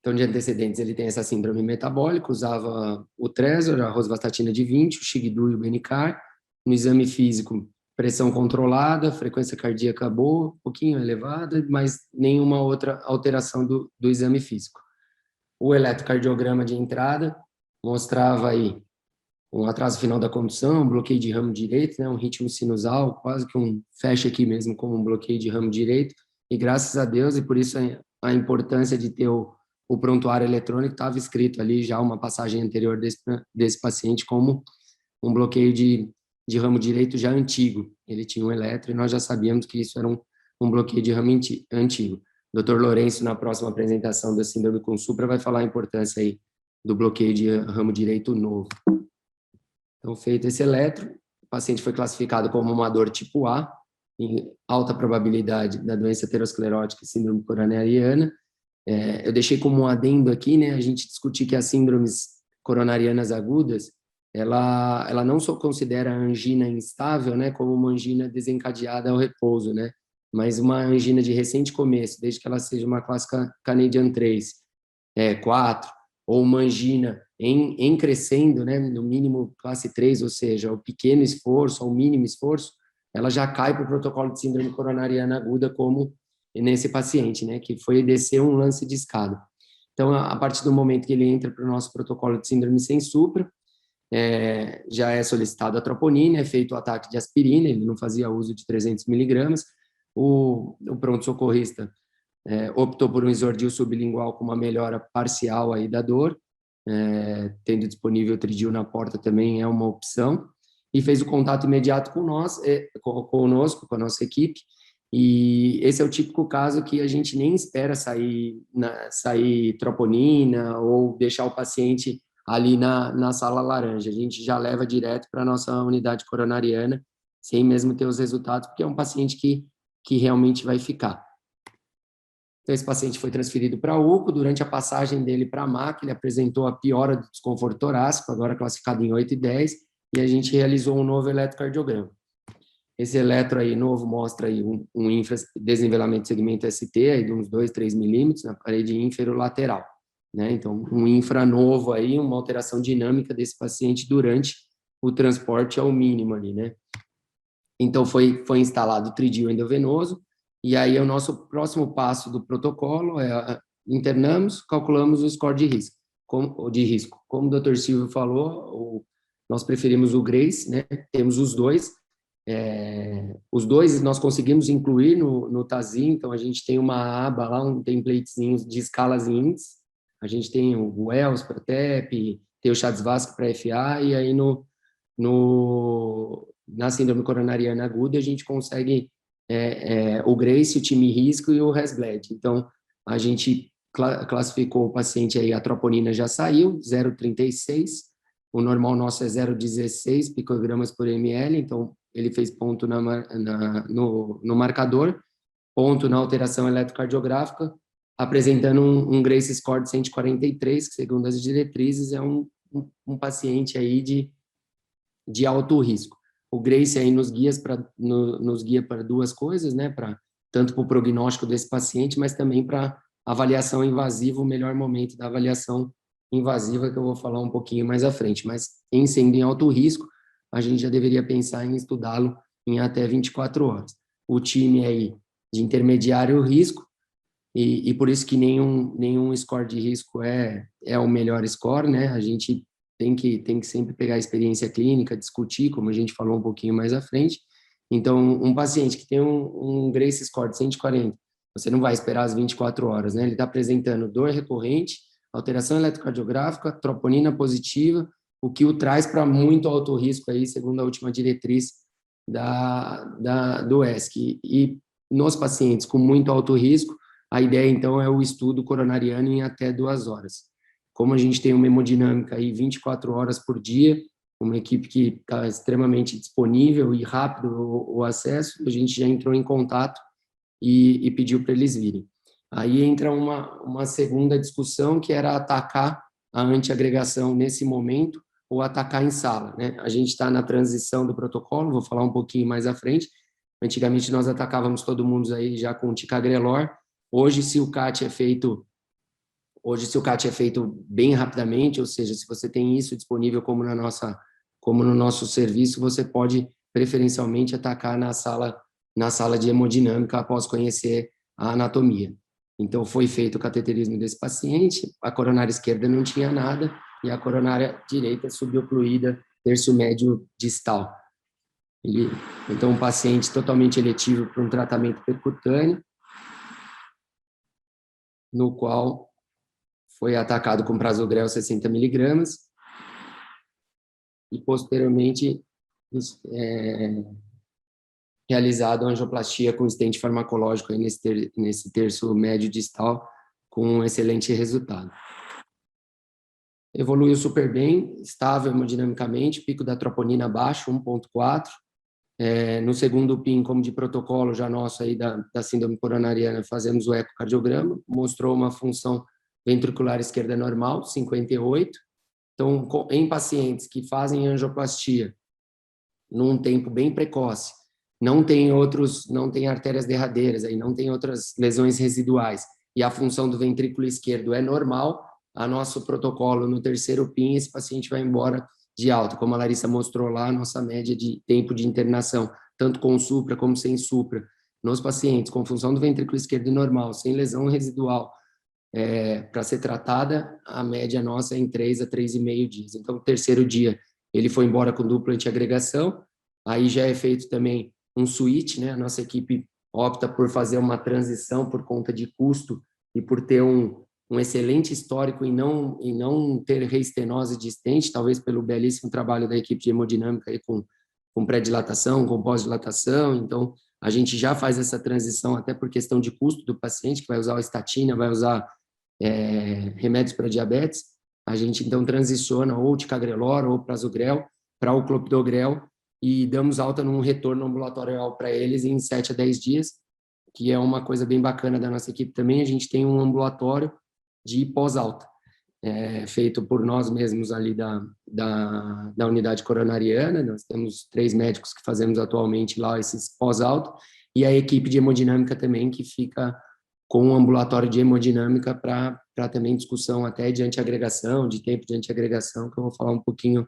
Então, de antecedentes, ele tem essa síndrome metabólica, usava o Trezor, a rosuvastatina de 20, o Xigdu e o Benicar. No exame físico, pressão controlada, frequência cardíaca boa, um pouquinho elevada, mas nenhuma outra alteração do exame físico. O eletrocardiograma de entrada mostrava aí um atraso final da condução, um bloqueio de ramo direito, né, um ritmo sinusal, quase que fecha aqui mesmo como um bloqueio de ramo direito, e graças a Deus, e por isso a importância de ter o prontuário eletrônico, estava escrito ali já uma passagem anterior desse paciente como um bloqueio de ramo direito já antigo. Ele tinha um eletro e nós já sabíamos que isso era um bloqueio de ramo antigo. O Dr. Lourenço, na próxima apresentação da síndrome com supra, vai falar a importância aí do bloqueio de ramo direito novo. Então, feito esse eletro, o paciente foi classificado como uma dor tipo A, em alta probabilidade da doença aterosclerótica e síndrome coronariana. Eu deixei como um adendo aqui, né, a gente discutir que as síndromes coronarianas agudas, ela não só considera a angina instável, né, como uma angina desencadeada ao repouso, né, mas uma angina de recente começo, desde que ela seja uma clássica Canadian 3, 4, ou uma angina em crescendo, né, no mínimo classe 3, ou seja, o pequeno esforço, ou o mínimo esforço, ela já cai para o protocolo de síndrome coronariana aguda, como nesse paciente, né, que foi descer um lance de escada. Então, a partir do momento que ele entra para o nosso protocolo de síndrome sem supra, já é solicitada a troponina, é feito o ataque de aspirina, ele não fazia uso de 300 miligramas, o pronto-socorrista optou por um Isordil sublingual com uma melhora parcial aí da dor, tendo disponível Tridil na porta também é uma opção, e fez o contato imediato com nós, conosco, com a nossa equipe, e esse é o típico caso que a gente nem espera sair troponina ou deixar o paciente ali na sala laranja. A gente já leva direto para a nossa unidade coronariana, sem mesmo ter os resultados, porque é um paciente que realmente vai ficar. Então, esse paciente foi transferido para a UCO. Durante a passagem dele para a MAC, ele apresentou a piora do desconforto torácico, agora classificado em 8 e 10, e a gente realizou um novo eletrocardiograma. Esse eletro aí novo mostra aí um desnivelamento de segmento ST aí de uns 2, 3 milímetros na parede ínfero-lateral, né? Então, um infra novo aí, uma alteração dinâmica desse paciente durante o transporte ao mínimo ali, né? Então, foi instalado o tridil endovenoso, e aí o nosso próximo passo do protocolo é internamos, calculamos o score de risco. Como o Dr. Silvio falou, nós preferimos o Grace, né? Temos os dois. Os dois nós conseguimos incluir no TASI, então a gente tem uma aba lá, um templatezinho de escalas em índice. A gente tem o Wells para TEP, tem o Chats-Vasque para FA, e aí na síndrome coronariana aguda a gente consegue o Grace, o time risco e o Resbled. Então, a gente classificou o paciente aí, a troponina já saiu, 0,36, o normal nosso é 0,16 picogramas por ml, então ele fez ponto no marcador, ponto na alteração eletrocardiográfica, apresentando um Grace score de 143, que segundo as diretrizes é um paciente aí de alto risco. O Grace aí nos guia para duas coisas, né? Tanto para o prognóstico desse paciente, mas também para avaliação invasiva, o melhor momento da avaliação invasiva, que eu vou falar um pouquinho mais à frente. Mas, em sendo em alto risco, a gente já deveria pensar em estudá-lo em até 24 horas. O time aí de intermediário risco, e por isso que nenhum score de risco é o melhor score, né? A gente tem que sempre pegar a experiência clínica, discutir, como a gente falou um pouquinho mais à frente. Então, um paciente que tem um Grace score de 140, você não vai esperar as 24 horas, né? Ele está apresentando dor recorrente, alteração eletrocardiográfica, troponina positiva, o que o traz para muito alto risco aí, segundo a última diretriz do ESC. E nos pacientes com muito alto risco, a ideia, então, é o estudo coronariano em até 2 horas. Como a gente tem uma hemodinâmica aí 24 horas por dia, uma equipe que está extremamente disponível e rápido o acesso, a gente já entrou em contato e pediu para eles virem. Aí entra uma segunda discussão, que era atacar a antiagregação nesse momento ou atacar em sala, né? A gente está na transição do protocolo, vou falar um pouquinho mais à frente. Antigamente nós atacávamos todo mundo aí já com ticagrelor. Hoje, se o CAT é feito bem rapidamente, ou seja, se você tem isso disponível como no nosso serviço, você pode preferencialmente atacar na sala de hemodinâmica após conhecer a anatomia. Então, foi feito o cateterismo desse paciente, a coronária esquerda não tinha nada e a coronária direita subocluída, terço médio distal. Então, um paciente totalmente eletivo para um tratamento percutâneo, no qual foi atacado com prasugrel 60 miligramas e, posteriormente, realizado a angioplastia com stent farmacológico aí nesse terço médio distal, com um excelente resultado. Evoluiu super bem, estável hemodinamicamente, pico da troponina baixo, 1,4. No segundo PIN, como de protocolo já nosso aí da síndrome coronariana, fazemos o ecocardiograma, mostrou uma função ventricular esquerda normal, 58. Então, em pacientes que fazem angioplastia num tempo bem precoce, não tem artérias derradeiras, aí não tem outras lesões residuais, e a função do ventrículo esquerdo é normal, a nosso protocolo no terceiro PIN, esse paciente vai embora de alta, como a Larissa mostrou lá, a nossa média de tempo de internação, tanto com supra como sem supra, nos pacientes com função do ventrículo esquerdo normal, sem lesão residual, para ser tratada, a média nossa é em 3 a 3,5 dias. Então, o terceiro dia, ele foi embora com dupla antiagregação, aí já é feito também um switch, né? A nossa equipe opta por fazer uma transição por conta de custo e por ter um excelente histórico e não ter reestenose de stent, talvez pelo belíssimo trabalho da equipe de hemodinâmica aí com pré-dilatação, com pós-dilatação. Então, a gente já faz essa transição até por questão de custo do paciente, que vai usar a estatina, vai usar remédios para diabetes. A gente, então, transiciona ou ticagrelor ou prasugrel para o clopidogrel e damos alta num retorno ambulatorial para eles em 7 a 10 dias, que é uma coisa bem bacana da nossa equipe também. A gente tem um ambulatório de pós-alta, feito por nós mesmos ali da unidade coronariana. Nós temos 3 médicos que fazemos atualmente lá esses pós-alta, e a equipe de hemodinâmica também, que fica com um ambulatório de hemodinâmica para também discussão até de antiagregação, de tempo de antiagregação, que eu vou falar um pouquinho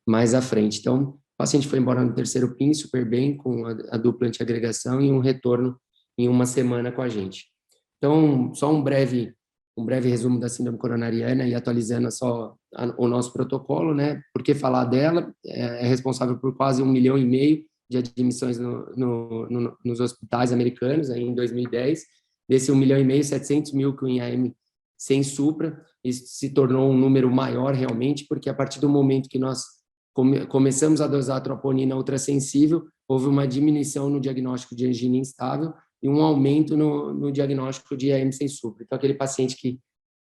mais à frente. Então, o paciente foi embora no terceiro PIN, super bem, com a dupla antiagregação e um retorno em uma semana com a gente. Então, só um breve resumo da síndrome coronariana e atualizando só o nosso protocolo, né? Por que falar dela? É responsável por quase 1,5 milhão de admissões nos hospitais americanos aí em 2010. Desse 1,5 milhão, 700 mil com IAM sem supra. Isso se tornou um número maior realmente, porque a partir do momento que nós começamos a dosar a troponina ultrassensível, houve uma diminuição no diagnóstico de angina instável e um aumento no diagnóstico de IAM sem supra. Então, aquele paciente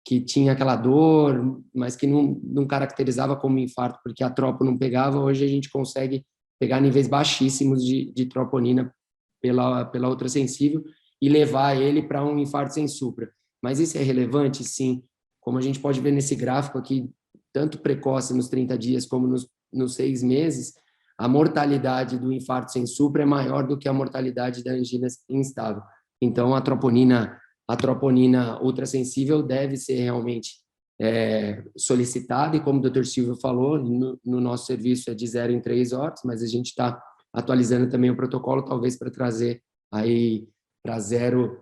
que tinha aquela dor, mas que não caracterizava como infarto, porque a tropo não pegava, hoje a gente consegue pegar níveis baixíssimos de troponina pela ultrassensível e levar ele para um infarto sem supra. Mas isso é relevante? Sim. Como a gente pode ver nesse gráfico aqui, tanto precoce nos 30 dias como nos 6 meses, a mortalidade do infarto sem supra é maior do que a mortalidade da angina instável. Então, a troponina ultrassensível deve ser realmente solicitada, e como o Dr. Silvio falou, no nosso serviço é de 0 em 3 horas, mas a gente está atualizando também o protocolo, talvez para trazer aí para 0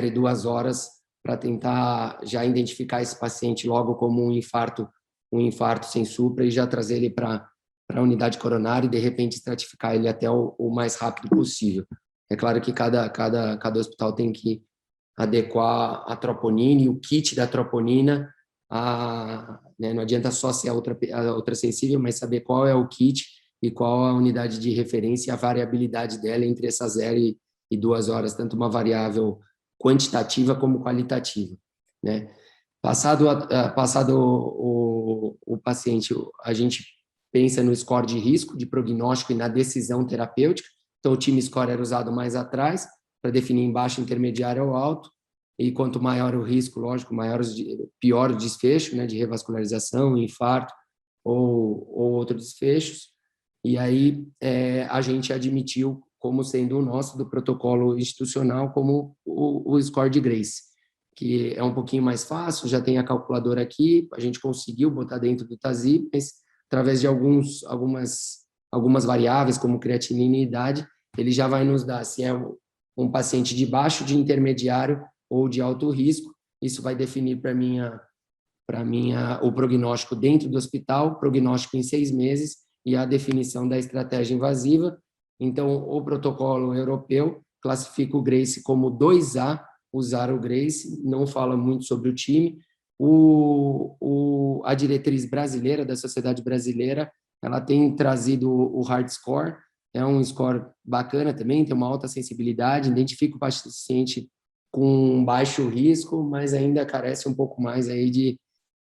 e 2 horas, para tentar já identificar esse paciente logo como um infarto sem supra e já trazer ele para a unidade coronária e, de repente, estratificar ele até o mais rápido possível. É claro que cada hospital tem que adequar a troponina e o kit da troponina, né, não adianta só ser a ultrassensível, mas saber qual é o kit e qual a unidade de referência e a variabilidade dela entre essas 0 e 2 horas, tanto uma variável quantitativa como qualitativa, né? Passado o paciente, a gente pensa no score de risco, de prognóstico e na decisão terapêutica. Então, o time score era usado mais atrás, para definir em baixo, intermediário ou alto, e quanto maior o risco, lógico, pior o desfecho, né, de revascularização, infarto ou outros desfechos. E aí a gente admitiu como sendo o nosso do protocolo institucional como o score de Grace, que é um pouquinho mais fácil, já tem a calculadora aqui, a gente conseguiu botar dentro do TASI, mas através de algumas variáveis, como creatinina e idade, ele já vai nos dar se é um paciente de baixo, de intermediário ou de alto risco. Isso vai definir para mim o prognóstico dentro do hospital, prognóstico em 6 meses e a definição da estratégia invasiva. Então, o protocolo europeu classifica o Grace como 2A, usar o Grace, não fala muito sobre o time. A diretriz brasileira, da Sociedade Brasileira, ela tem trazido o hard score, é um score bacana também, tem uma alta sensibilidade, identifica o paciente com baixo risco, mas ainda carece um pouco mais aí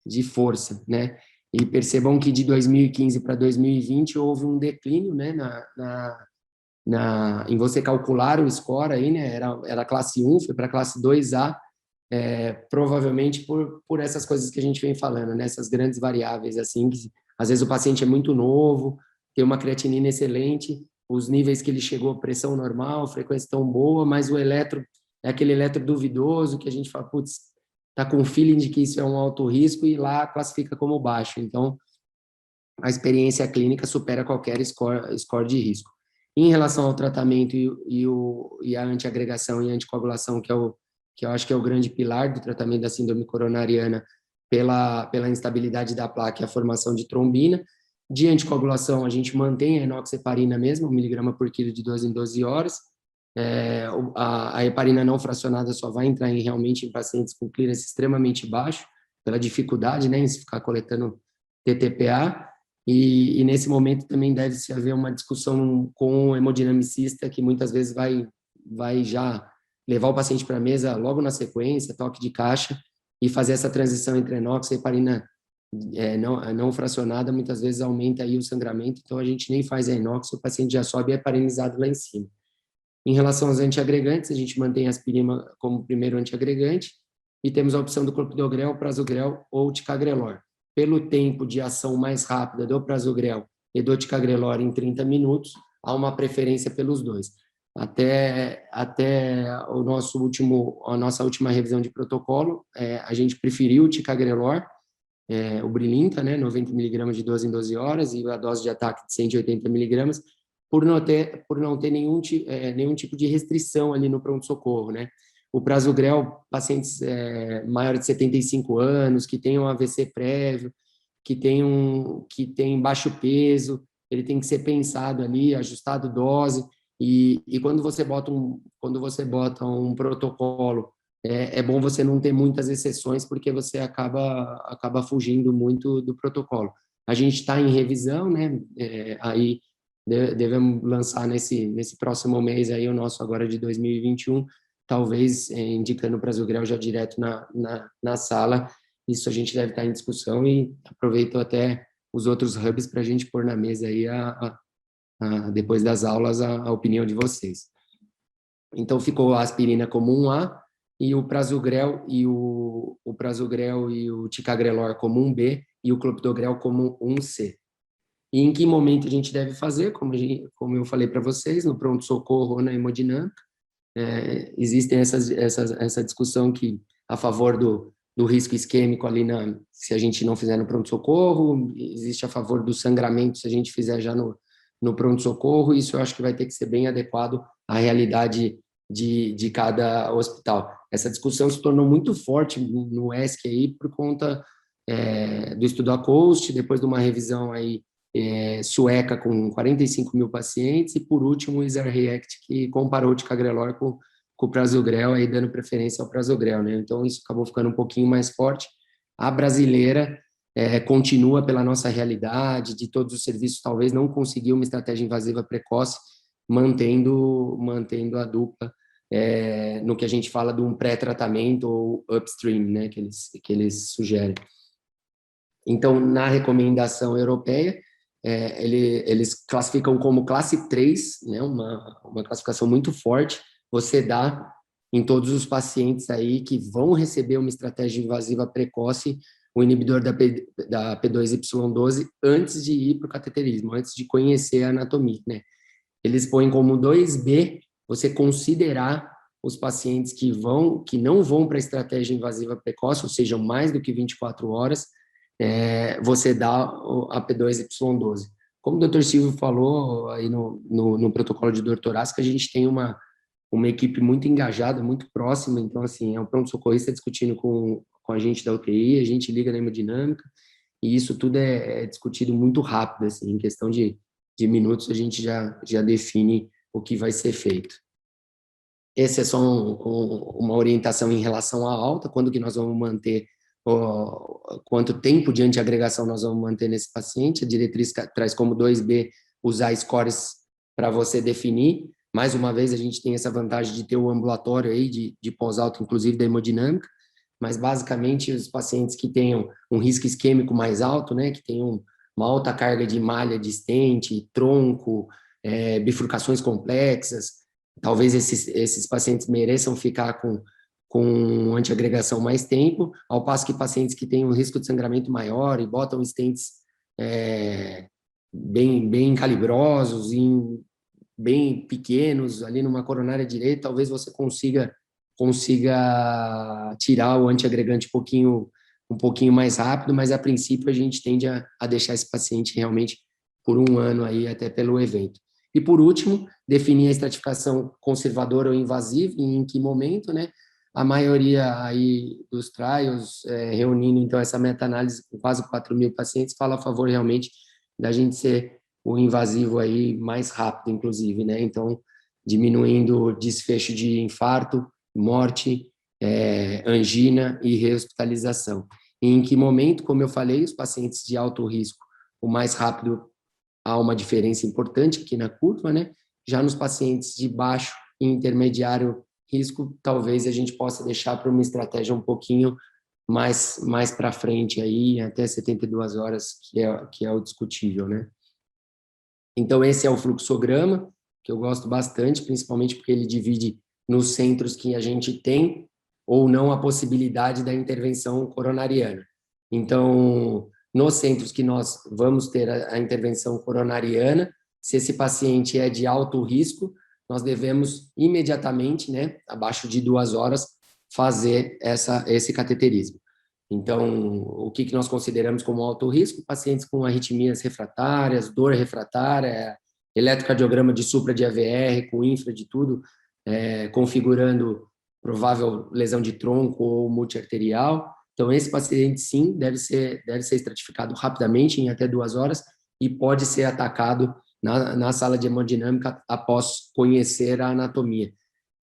de força, né? E percebam que de 2015 para 2020 houve um declínio, né, em você calcular o score aí, né? Era classe 1, foi para classe 2A, provavelmente por essas coisas que a gente vem falando, né? Essas grandes variáveis, assim, que às vezes o paciente é muito novo, tem uma creatinina excelente, os níveis que ele chegou, pressão normal, frequência tão boa, mas o eletro é aquele eletro duvidoso que a gente fala, putz, tá com o feeling de que isso é um alto risco e lá classifica como baixo. Então, a experiência clínica supera qualquer score de risco. Em relação ao tratamento e a antiagregação e anticoagulação, que eu acho que é o grande pilar do tratamento da síndrome coronariana pela instabilidade da placa e a formação de trombina. De anticoagulação, a gente mantém a enoxaparina mesmo, 1 miligrama por quilo de 12 em 12 horas. A heparina não fracionada só vai entrar realmente em pacientes com clearance extremamente baixo, pela dificuldade, né, em se ficar coletando TTPA. E nesse momento também deve-se haver uma discussão com o hemodinamicista, que muitas vezes vai já levar o paciente para a mesa logo na sequência, toque de caixa, e fazer essa transição entre enox e heparina não fracionada, muitas vezes aumenta aí o sangramento, então a gente nem faz a enox, o paciente já sobe heparinizado lá em cima. Em relação aos antiagregantes, a gente mantém a aspirina como primeiro antiagregante, e temos a opção do clopidogrel, prasugrel ou ticagrelor. Pelo tempo de ação mais rápida do prasugrel e do ticagrelor em 30 minutos, há uma preferência pelos dois. Até a nossa última revisão de protocolo, a gente preferiu o ticagrelor, o Brilinta, né, 90 miligramas de 12 em 12 horas, e a dose de ataque de 180 miligramas, por não ter nenhum tipo de restrição ali no pronto-socorro, né? O Prasugrel, pacientes maiores de 75 anos, que tenham AVC prévio, que tem baixo peso, ele tem que ser pensado ali, ajustado dose, e quando você bota um protocolo, é bom você não ter muitas exceções, porque você acaba fugindo muito do protocolo. A gente está em revisão, né? Aí devemos lançar nesse próximo mês aí o nosso agora de 2021, talvez indicando o Prasugrel já direto na sala. Isso a gente deve estar em discussão, e aproveito até os outros hubs para a gente pôr na mesa aí, depois das aulas, a opinião de vocês. Então, ficou a aspirina como 1A, e o Prasugrel e o Ticagrelor como 1B, e o Clopidogrel como 1C. E em que momento a gente deve fazer, como eu falei para vocês, no pronto-socorro ou na hemodinâmica. Existem essa discussão que a favor do risco isquêmico ali, se a gente não fizer no pronto-socorro, existe a favor do sangramento se a gente fizer já no pronto-socorro. Isso eu acho que vai ter que ser bem adequado à realidade de cada hospital. Essa discussão se tornou muito forte no ESC aí por conta do estudo ACOAST, depois de uma revisão aí sueca com 45 mil pacientes, e por último o ISAR React, que comparou o Ticagrelor com o Prasugrel, aí dando preferência ao Prasugrel, né? Então isso acabou ficando um pouquinho mais forte. A brasileira continua pela nossa realidade, de todos os serviços, talvez não conseguiu uma estratégia invasiva precoce, mantendo a dupla no que a gente fala de um pré-tratamento ou upstream, né, que eles sugerem. Então, na recomendação europeia, eles classificam como classe 3, né, uma classificação muito forte. Você dá em todos os pacientes aí que vão receber uma estratégia invasiva precoce o inibidor da P2Y12 antes de ir para o cateterismo, antes de conhecer a anatomia, né? Eles põem como 2B você considerar os pacientes que não vão para a estratégia invasiva precoce, ou seja, mais do que 24 horas, você dá a P2Y12. Como o Dr. Silvio falou aí no protocolo de dor torácica, a gente tem uma equipe muito engajada, muito próxima. Então, assim, o pronto-socorrista discutindo com a gente da UTI, a gente liga na hemodinâmica, e isso tudo é discutido muito rápido, assim, em questão de minutos a gente já define o que vai ser feito. Essa é só uma orientação em relação à alta, quando que nós vamos manter, quanto tempo de antiagregação nós vamos manter nesse paciente. A diretriz traz como 2B usar scores para você definir. Mais uma vez, a gente tem essa vantagem de ter o ambulatório aí, de pós-alto, inclusive da hemodinâmica, mas basicamente os pacientes que tenham um risco isquêmico mais alto, né, que tenham uma alta carga de malha de stent, tronco, bifurcações complexas, talvez esses pacientes mereçam ficar com antiagregação mais tempo, ao passo que pacientes que têm um risco de sangramento maior e botam stents bem calibrosos, bem pequenos, ali numa coronária direita, talvez você consiga tirar o antiagregante um pouquinho mais rápido, mas a princípio a gente tende a deixar esse paciente realmente por 1 ano aí, até pelo evento. E por último, definir a estratificação conservadora ou invasiva, e em que momento, né? A maioria aí dos trials, reunindo então essa meta-análise com quase 4 mil pacientes, fala a favor realmente da gente ser o invasivo aí mais rápido, inclusive, né? Então, diminuindo o desfecho de infarto, morte, angina e rehospitalização. E em que momento, como eu falei, os pacientes de alto risco, o mais rápido, há uma diferença importante aqui na curva, né? Já nos pacientes de baixo e intermediário risco, talvez a gente possa deixar para uma estratégia um pouquinho mais para frente aí, até 72 horas, que é o discutível, né? Então, esse é o fluxograma, que eu gosto bastante, principalmente porque ele divide nos centros que a gente tem ou não a possibilidade da intervenção coronariana. Então, nos centros que nós vamos ter a intervenção coronariana, se esse paciente é de alto risco, nós devemos imediatamente, né, abaixo de 2 horas, fazer esse cateterismo. Então, o que nós consideramos como alto risco? Pacientes com arritmias refratárias, dor refratária, eletrocardiograma de supra de AVR, com infra de tudo, configurando provável lesão de tronco ou multiarterial. Então, esse paciente, sim, deve ser estratificado rapidamente, em até 2 horas, e pode ser atacado na sala de hemodinâmica após conhecer a anatomia,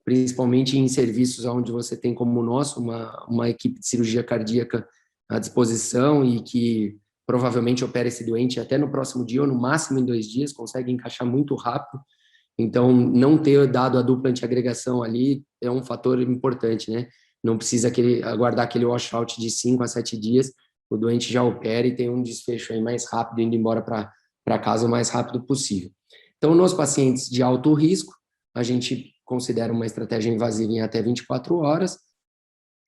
principalmente em serviços onde você tem, como o nosso, uma equipe de cirurgia cardíaca à disposição e que provavelmente opera esse doente até no próximo dia ou no máximo em 2 dias, consegue encaixar muito rápido. Então, não ter dado a dupla antiagregação ali é um fator importante, né? Não precisa aguardar aquele washout de 5 a 7 dias, o doente já opera e tem um desfecho aí mais rápido, indo embora para casa o mais rápido possível. Então, nos pacientes de alto risco, a gente considera uma estratégia invasiva em até 24 horas.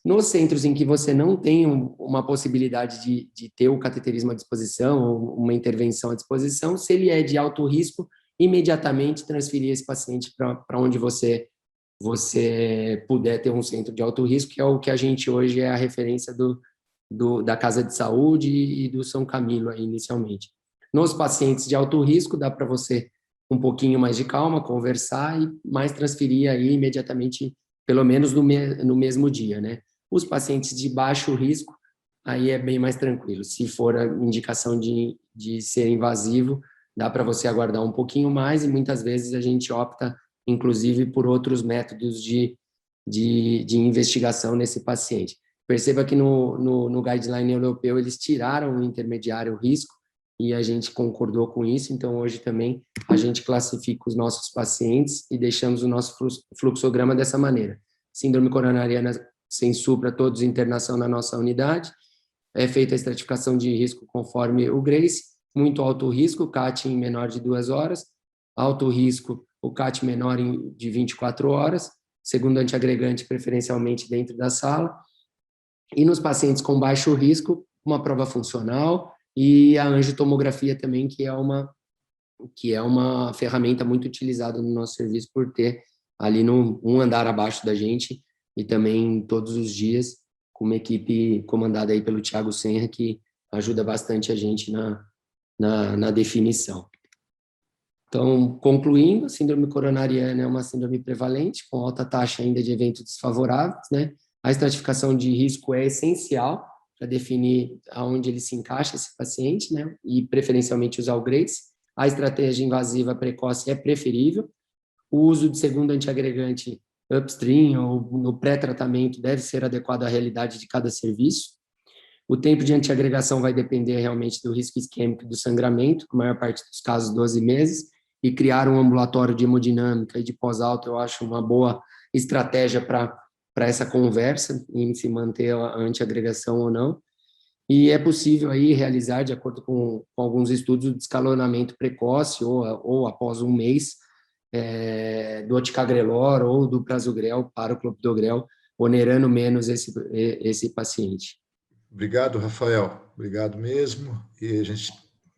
Nos centros em que você não tem uma possibilidade de ter o cateterismo à disposição, ou uma intervenção à disposição, se ele é de alto risco, imediatamente transferir esse paciente para onde você puder ter um centro de alto risco, que é o que a gente hoje é a referência da Casa de Saúde e do São Camilo, aí, inicialmente. Nos pacientes de alto risco, dá para você um pouquinho mais de calma, conversar e mais transferir aí imediatamente, pelo menos no mesmo dia, né? Os pacientes de baixo risco, aí é bem mais tranquilo. Se for a indicação de ser invasivo, dá para você aguardar um pouquinho mais e muitas vezes a gente opta, inclusive, por outros métodos de investigação nesse paciente. Perceba que no guideline europeu eles tiraram o intermediário risco e a gente concordou com isso, então hoje também a gente classifica os nossos pacientes e deixamos o nosso fluxograma dessa maneira. Síndrome coronariana sem supra, todos internação na nossa unidade, é feita a estratificação de risco conforme o Grace, muito alto risco, CAT em menor de 2 horas, alto risco, o CAT menor de 24 horas, segundo antiagregante preferencialmente dentro da sala, e nos pacientes com baixo risco, uma prova funcional e a angiotomografia também, que é uma ferramenta muito utilizada no nosso serviço por ter ali um andar abaixo da gente e também todos os dias com uma equipe comandada aí pelo Thiago Senra, que ajuda bastante a gente na definição. Então, concluindo, a síndrome coronariana é uma síndrome prevalente, com alta taxa ainda de eventos desfavoráveis, né? A estratificação de risco é essencial para definir aonde ele se encaixa, esse paciente, né? E preferencialmente usar o Grace. A estratégia invasiva precoce é preferível. O uso de segundo antiagregante upstream ou no pré-tratamento deve ser adequado à realidade de cada serviço. O tempo de antiagregação vai depender realmente do risco isquêmico e do sangramento, na maior parte dos casos 12 meses, e criar um ambulatório de hemodinâmica e de pós-alto eu acho uma boa estratégia para essa conversa, em se manter a antiagregação ou não. E é possível aí realizar, de acordo com alguns estudos, o descalonamento precoce ou após 1 mês do oticagrelor ou do prasugrel para o clopidogrel, onerando menos esse paciente. Obrigado, Rafael. Obrigado mesmo. E a gente,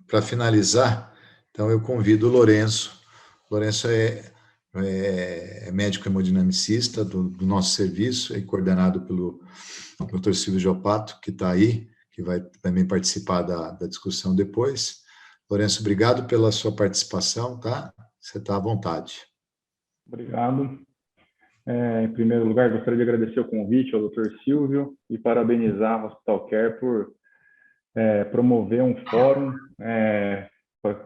para finalizar, então eu convido o Lourenço. O Lourenço é médico hemodinamicista do nosso serviço, coordenado pelo Dr. Silvio Giopato, que está aí, que vai também participar da discussão depois. Lourenço, obrigado pela sua participação, tá? Você está à vontade. Obrigado. Em primeiro lugar, gostaria de agradecer o convite ao Dr. Silvio e parabenizar a Hospital Care por promover um fórum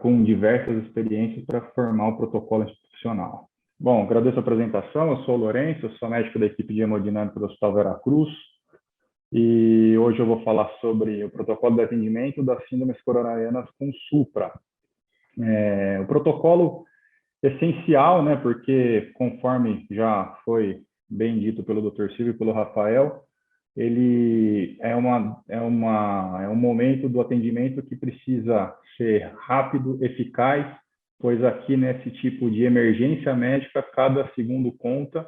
com diversas experiências para formar um protocolo institucional. Bom, agradeço a apresentação. Eu sou o Lourenço, eu sou médico da equipe de hemodinâmica do Hospital Veracruz e hoje eu vou falar sobre o protocolo de atendimento das síndromes coronarianas com supra. O protocolo essencial, né, porque conforme já foi bem dito pelo Dr. Silvio e pelo Rafael, ele é um momento do atendimento que precisa ser rápido, eficaz, pois aqui nesse tipo de emergência médica, cada segundo conta,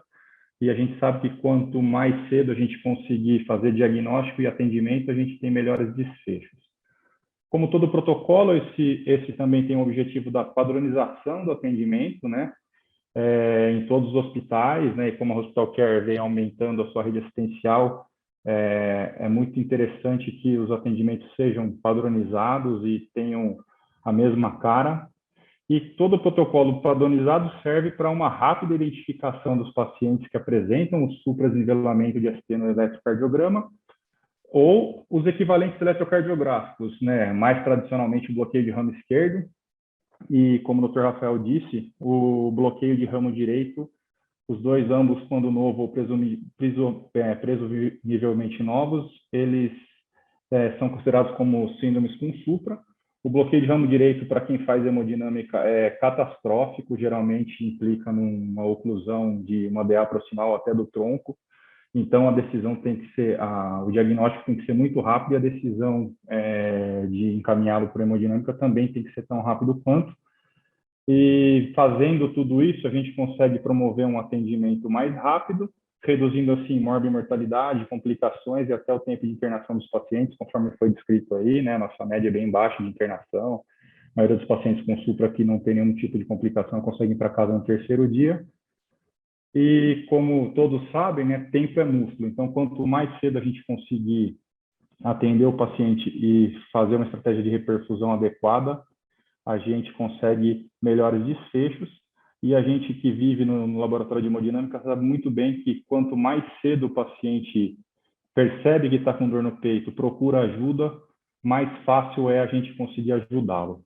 e a gente sabe que quanto mais cedo a gente conseguir fazer diagnóstico e atendimento, a gente tem melhores desfechos. Como todo protocolo, esse também tem o objetivo da padronização do atendimento, né? Em todos os hospitais, né? E como a Hospital Care vem aumentando a sua rede assistencial, É muito interessante que os atendimentos sejam padronizados e tenham a mesma cara. E todo o protocolo padronizado serve para uma rápida identificação dos pacientes que apresentam o supranisvelamento de ST no eletrocardiograma ou os equivalentes eletrocardiográficos, né? Mais tradicionalmente o bloqueio de ramo esquerdo e, como o Dr. Rafael disse, o bloqueio de ramo direito, os dois ambos, quando novo ou presumivelmente novos, eles são considerados como síndromes com supra. O bloqueio de ramo direito, para quem faz hemodinâmica, é catastrófico, geralmente implica numa oclusão de uma DA proximal até do tronco. Então, a decisão tem que ser, o diagnóstico tem que ser muito rápido e a decisão de encaminhá-lo para a hemodinâmica também tem que ser tão rápido quanto. E fazendo tudo isso, a gente consegue promover um atendimento mais rápido, reduzindo assim morbimortalidade, complicações e até o tempo de internação dos pacientes, conforme foi descrito aí, né? Nossa média é bem baixa de internação. A maioria dos pacientes com supra que não tem nenhum tipo de complicação conseguem ir para casa no terceiro dia. E como todos sabem, né, tempo é músculo. Então, quanto mais cedo a gente conseguir atender o paciente e fazer uma estratégia de reperfusão adequada, a gente consegue melhores desfechos. E a gente que vive no laboratório de hemodinâmica sabe muito bem que quanto mais cedo o paciente percebe que está com dor no peito, procura ajuda, mais fácil é a gente conseguir ajudá-lo.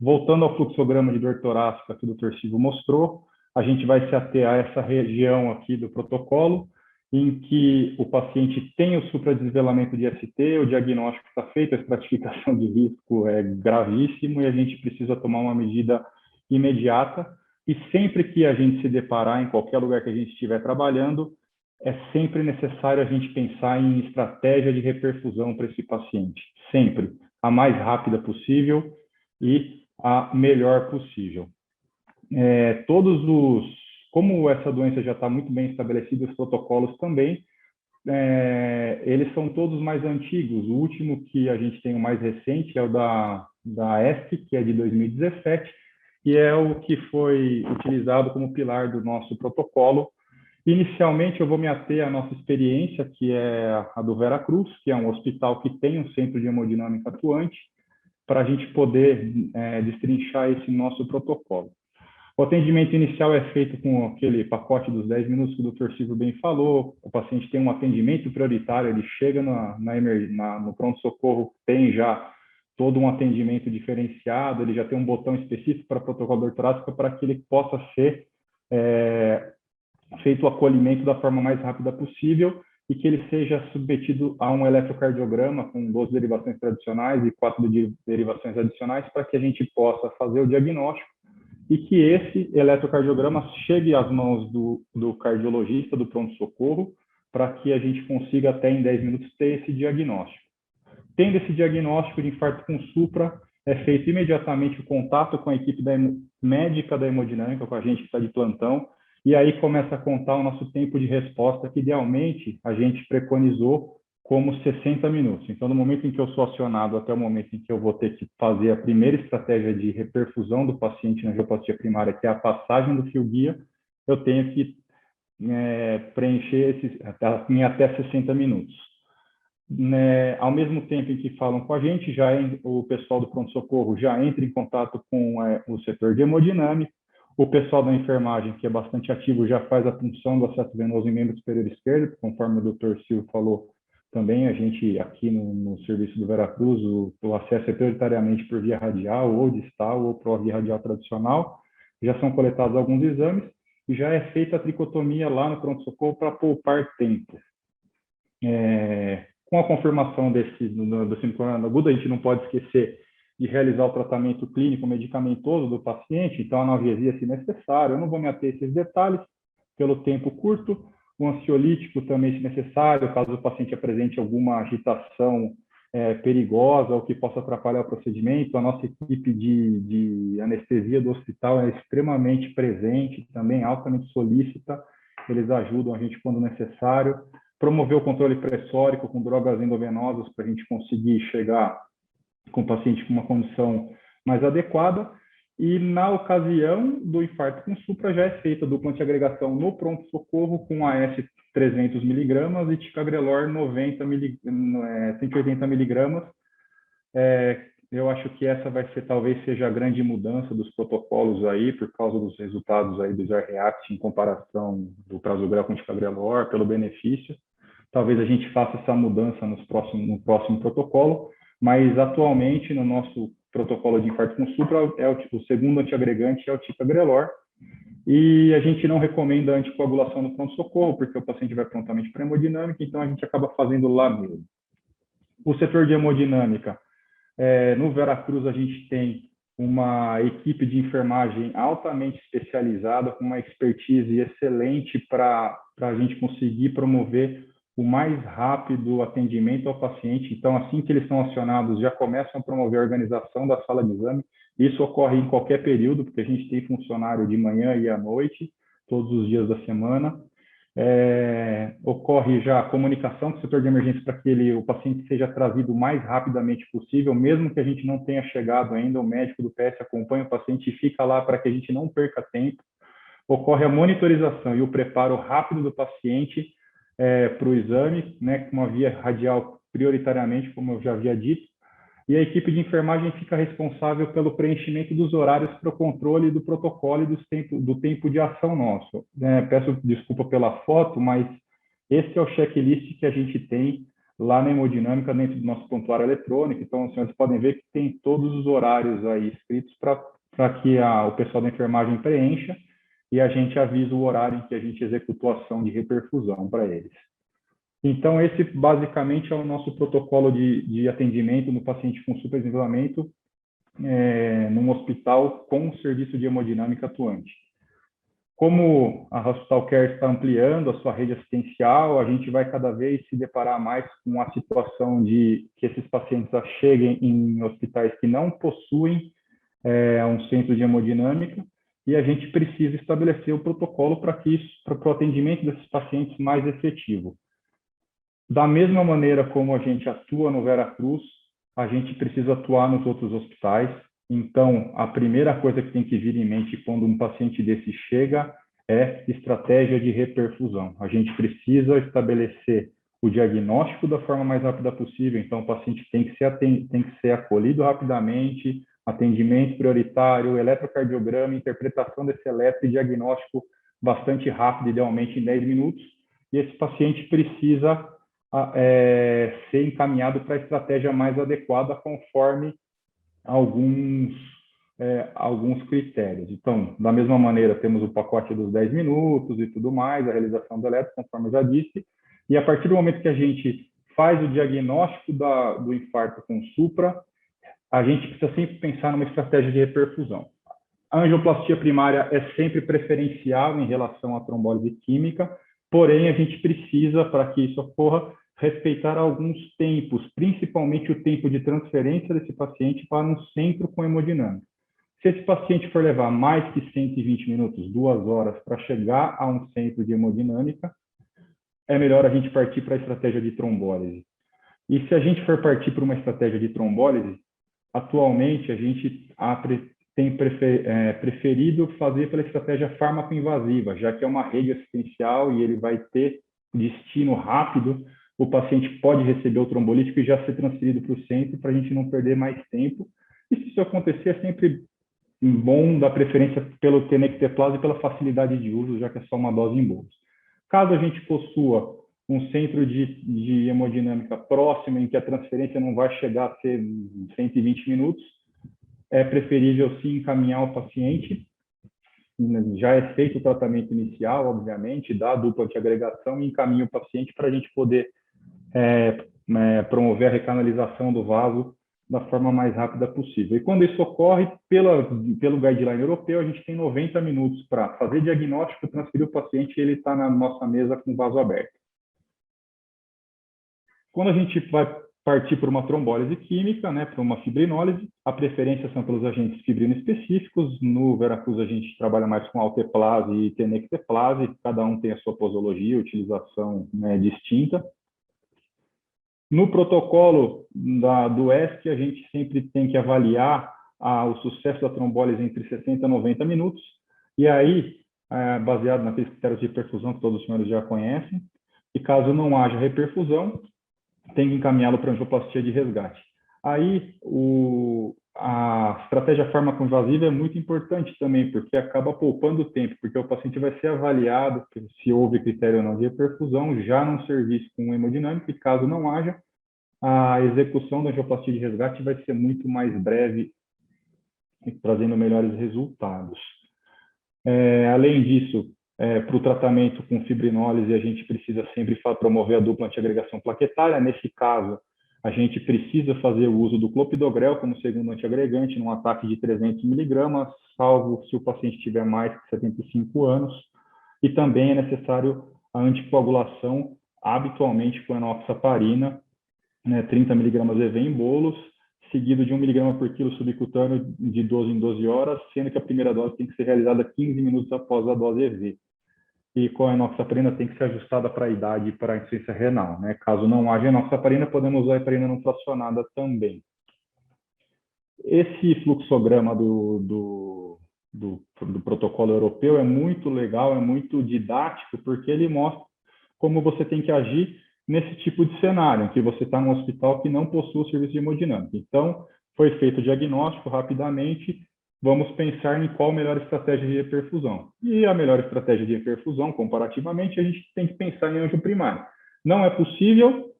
Voltando ao fluxograma de dor torácica que o Dr. Silvio mostrou, a gente vai se ater a essa região aqui do protocolo, em que o paciente tem o supradesvelamento de ST, o diagnóstico está feito, a estratificação de risco é gravíssimo e a gente precisa tomar uma medida imediata. E sempre que a gente se deparar em qualquer lugar que a gente estiver trabalhando, é sempre necessário a gente pensar em estratégia de reperfusão para esse paciente. Sempre. A mais rápida possível e a melhor possível. Como essa doença já está muito bem estabelecida, os protocolos também, eles são todos mais antigos. O último que a gente tem, o mais recente, é o da ESC, que é de 2017, e é o que foi utilizado como pilar do nosso protocolo. Inicialmente, eu vou me ater à nossa experiência, que é a do Veracruz, que é um hospital que tem um centro de hemodinâmica atuante, para a gente poder destrinchar esse nosso protocolo. O atendimento inicial é feito com aquele pacote dos 10 minutos que o Dr. Silvio bem falou. O paciente tem um atendimento prioritário, ele chega no pronto-socorro, tem já todo um atendimento diferenciado, ele já tem um botão específico para protocolo de dor torácica para que ele possa ser feito o acolhimento da forma mais rápida possível e que ele seja submetido a um eletrocardiograma com 12 derivações tradicionais e 4 derivações adicionais para que a gente possa fazer o diagnóstico e que esse eletrocardiograma chegue às mãos do cardiologista do pronto-socorro para que a gente consiga até em 10 minutos ter esse diagnóstico. Tendo esse diagnóstico de infarto com supra, é feito imediatamente o contato com a equipe médica da hemodinâmica, com a gente que está de plantão, e aí começa a contar o nosso tempo de resposta, que idealmente a gente preconizou como 60 minutos. Então, no momento em que eu sou acionado até o momento em que eu vou ter que fazer a primeira estratégia de reperfusão do paciente na angioplasia primária, que é a passagem do fio-guia, eu tenho que preencher em até 60 minutos. Ao mesmo tempo em que falam com a gente, o pessoal do pronto-socorro já entra em contato com o setor de hemodinâmica, o pessoal da enfermagem, que é bastante ativo, já faz a punção do acesso venoso em membro superior esquerdo, conforme o Dr. Silvio falou também, a gente aqui no serviço do Veracruz, o acesso é prioritariamente por via radial, ou distal, ou por via radial tradicional, já são coletados alguns exames, e já é feita a tricotomia lá no pronto-socorro para poupar tempo. Com a confirmação do síndrome aguda, a gente não pode esquecer de realizar o tratamento clínico medicamentoso do paciente, então a analgesia se necessário. Eu não vou me ater a esses detalhes pelo tempo curto. O ansiolítico também se necessário, caso o paciente apresente alguma agitação perigosa ou que possa atrapalhar o procedimento. A nossa equipe de anestesia do hospital é extremamente presente, também altamente solícita. Eles ajudam a gente quando necessário. Promover o controle pressórico com drogas endovenosas para a gente conseguir chegar com o paciente com uma condição mais adequada. E na ocasião do infarto com supra já é feita a dupla antiagregação no pronto-socorro com AS 300 miligramas e ticagrelor 180 miligramas. Eu acho que essa talvez seja a grande mudança dos protocolos aí, por causa dos resultados aí do SAR-React em comparação do prasugrel com ticagrelor, pelo benefício. Talvez a gente faça essa mudança no próximo protocolo, mas atualmente no nosso protocolo de infarto com supra, o segundo antiagregante é o ticagrelor, e a gente não recomenda anticoagulação no pronto-socorro, porque o paciente vai prontamente para a hemodinâmica, então a gente acaba fazendo lá mesmo. O setor de hemodinâmica, no Veracruz a gente tem uma equipe de enfermagem altamente especializada, com uma expertise excelente para a gente conseguir promover o mais rápido atendimento ao paciente. Então, assim que eles são acionados, já começam a promover a organização da sala de exame. Isso ocorre em qualquer período, porque a gente tem funcionário de manhã e à noite, todos os dias da semana. Ocorre já a comunicação com o setor de emergência para que o paciente seja trazido o mais rapidamente possível, mesmo que a gente não tenha chegado ainda, o médico do PS acompanha o paciente e fica lá para que a gente não perca tempo. Ocorre a monitorização e o preparo rápido do paciente para o exame, né, com uma via radial prioritariamente, como eu já havia dito, e a equipe de enfermagem fica responsável pelo preenchimento dos horários para o controle do protocolo e do tempo de ação nosso. Peço desculpa pela foto, mas esse é o checklist que a gente tem lá na hemodinâmica dentro do nosso prontuário eletrônico. Então, os senhores podem ver que tem todos os horários aí escritos para que o pessoal da enfermagem preencha, e a gente avisa o horário em que a gente executou a ação de reperfusão para eles. Então, esse basicamente é o nosso protocolo de atendimento no paciente com superdesenvolvimento num hospital com serviço de hemodinâmica atuante. Como a Hospital Care está ampliando a sua rede assistencial, a gente vai cada vez se deparar mais com a situação de que esses pacientes cheguem em hospitais que não possuem um centro de hemodinâmica, e a gente precisa estabelecer o protocolo para o atendimento desses pacientes mais efetivo. Da mesma maneira como a gente atua no Veracruz, a gente precisa atuar nos outros hospitais. Então, a primeira coisa que tem que vir em mente quando um paciente desse chega é estratégia de reperfusão. A gente precisa estabelecer o diagnóstico da forma mais rápida possível. Então, o paciente tem que ser acolhido rapidamente, atendimento prioritário, eletrocardiograma, interpretação desse eletro e diagnóstico bastante rápido, idealmente em 10 minutos. E esse paciente precisa ser encaminhado para a estratégia mais adequada conforme alguns critérios. Então, da mesma maneira, temos o pacote dos 10 minutos e tudo mais, a realização do eletro, conforme eu já disse, e a partir do momento que a gente faz o diagnóstico do infarto com supra, a gente precisa sempre pensar numa estratégia de reperfusão. A angioplastia primária é sempre preferencial em relação à trombólise química, porém a gente precisa, para que isso ocorra, respeitar alguns tempos, principalmente o tempo de transferência desse paciente para um centro com hemodinâmica. Se esse paciente for levar mais que 120 minutos, 2 horas, para chegar a um centro de hemodinâmica, é melhor a gente partir para a estratégia de trombólise. E se a gente for partir para uma estratégia de trombólise, atualmente a gente tem preferido fazer pela estratégia fármaco-invasiva, já que é uma rede assistencial e ele vai ter destino rápido, o paciente pode receber o trombolítico e já ser transferido para o centro para a gente não perder mais tempo. E se isso acontecer, é sempre bom dar preferência pelo tenecteplase e pela facilidade de uso, já que é só uma dose em bolsa. Caso a gente possua um centro de hemodinâmica próximo, em que a transferência não vai chegar a ser 120 minutos, é preferível sim encaminhar o paciente. Já é feito o tratamento inicial, obviamente, dá a dupla de agregação e encaminha o paciente para a gente poder promover a recanalização do vaso da forma mais rápida possível. E quando isso ocorre, pelo guideline europeu, a gente tem 90 minutos para fazer diagnóstico, transferir o paciente e ele está na nossa mesa com o vaso aberto. Quando a gente vai partir por uma trombólise química, para uma fibrinólise, a preferência são pelos agentes fibrino específicos. No Veracruz, a gente trabalha mais com alteplase e tenecteplase, cada um tem a sua posologia, utilização distinta. No protocolo do ESC, a gente sempre tem que avaliar o sucesso da trombólise entre 60 e 90 minutos, e aí, baseado naqueles critérios de perfusão que todos os senhores já conhecem, e caso não haja reperfusão, tem que encaminhá-lo para angioplastia de resgate. Aí, a estratégia farmacoinvasiva é muito importante também, porque acaba poupando tempo, porque o paciente vai ser avaliado se houve critério ou não de reperfusão, já num serviço com hemodinâmico, e caso não haja, a execução da angioplastia de resgate vai ser muito mais breve, trazendo melhores resultados. Além disso, para o tratamento com fibrinólise, a gente precisa sempre promover a dupla antiagregação plaquetária. Nesse caso, a gente precisa fazer o uso do clopidogrel como segundo antiagregante num ataque de 300 miligramas, salvo se o paciente tiver mais de 75 anos. E também é necessário a anticoagulação, habitualmente com enoxaparina, 30 miligramas EV em bolos, seguido de 1 miligrama por quilo subcutâneo de 12 em 12 horas, sendo que a primeira dose tem que ser realizada 15 minutos após a dose EV. E com a enoxaparina tem que ser ajustada para a idade e para a insuficiência renal, né? Caso não haja enoxaparina, podemos usar a heparina não fracionada também. Esse fluxograma do protocolo europeu é muito legal, é muito didático, porque ele mostra como você tem que agir nesse tipo de cenário, em que você está num hospital que não possui o serviço de hemodinâmica. Então, foi feito o diagnóstico rapidamente, vamos pensar em qual a melhor estratégia de reperfusão. E a melhor estratégia de reperfusão, comparativamente, a gente tem que pensar em anjo primário. Não é possível?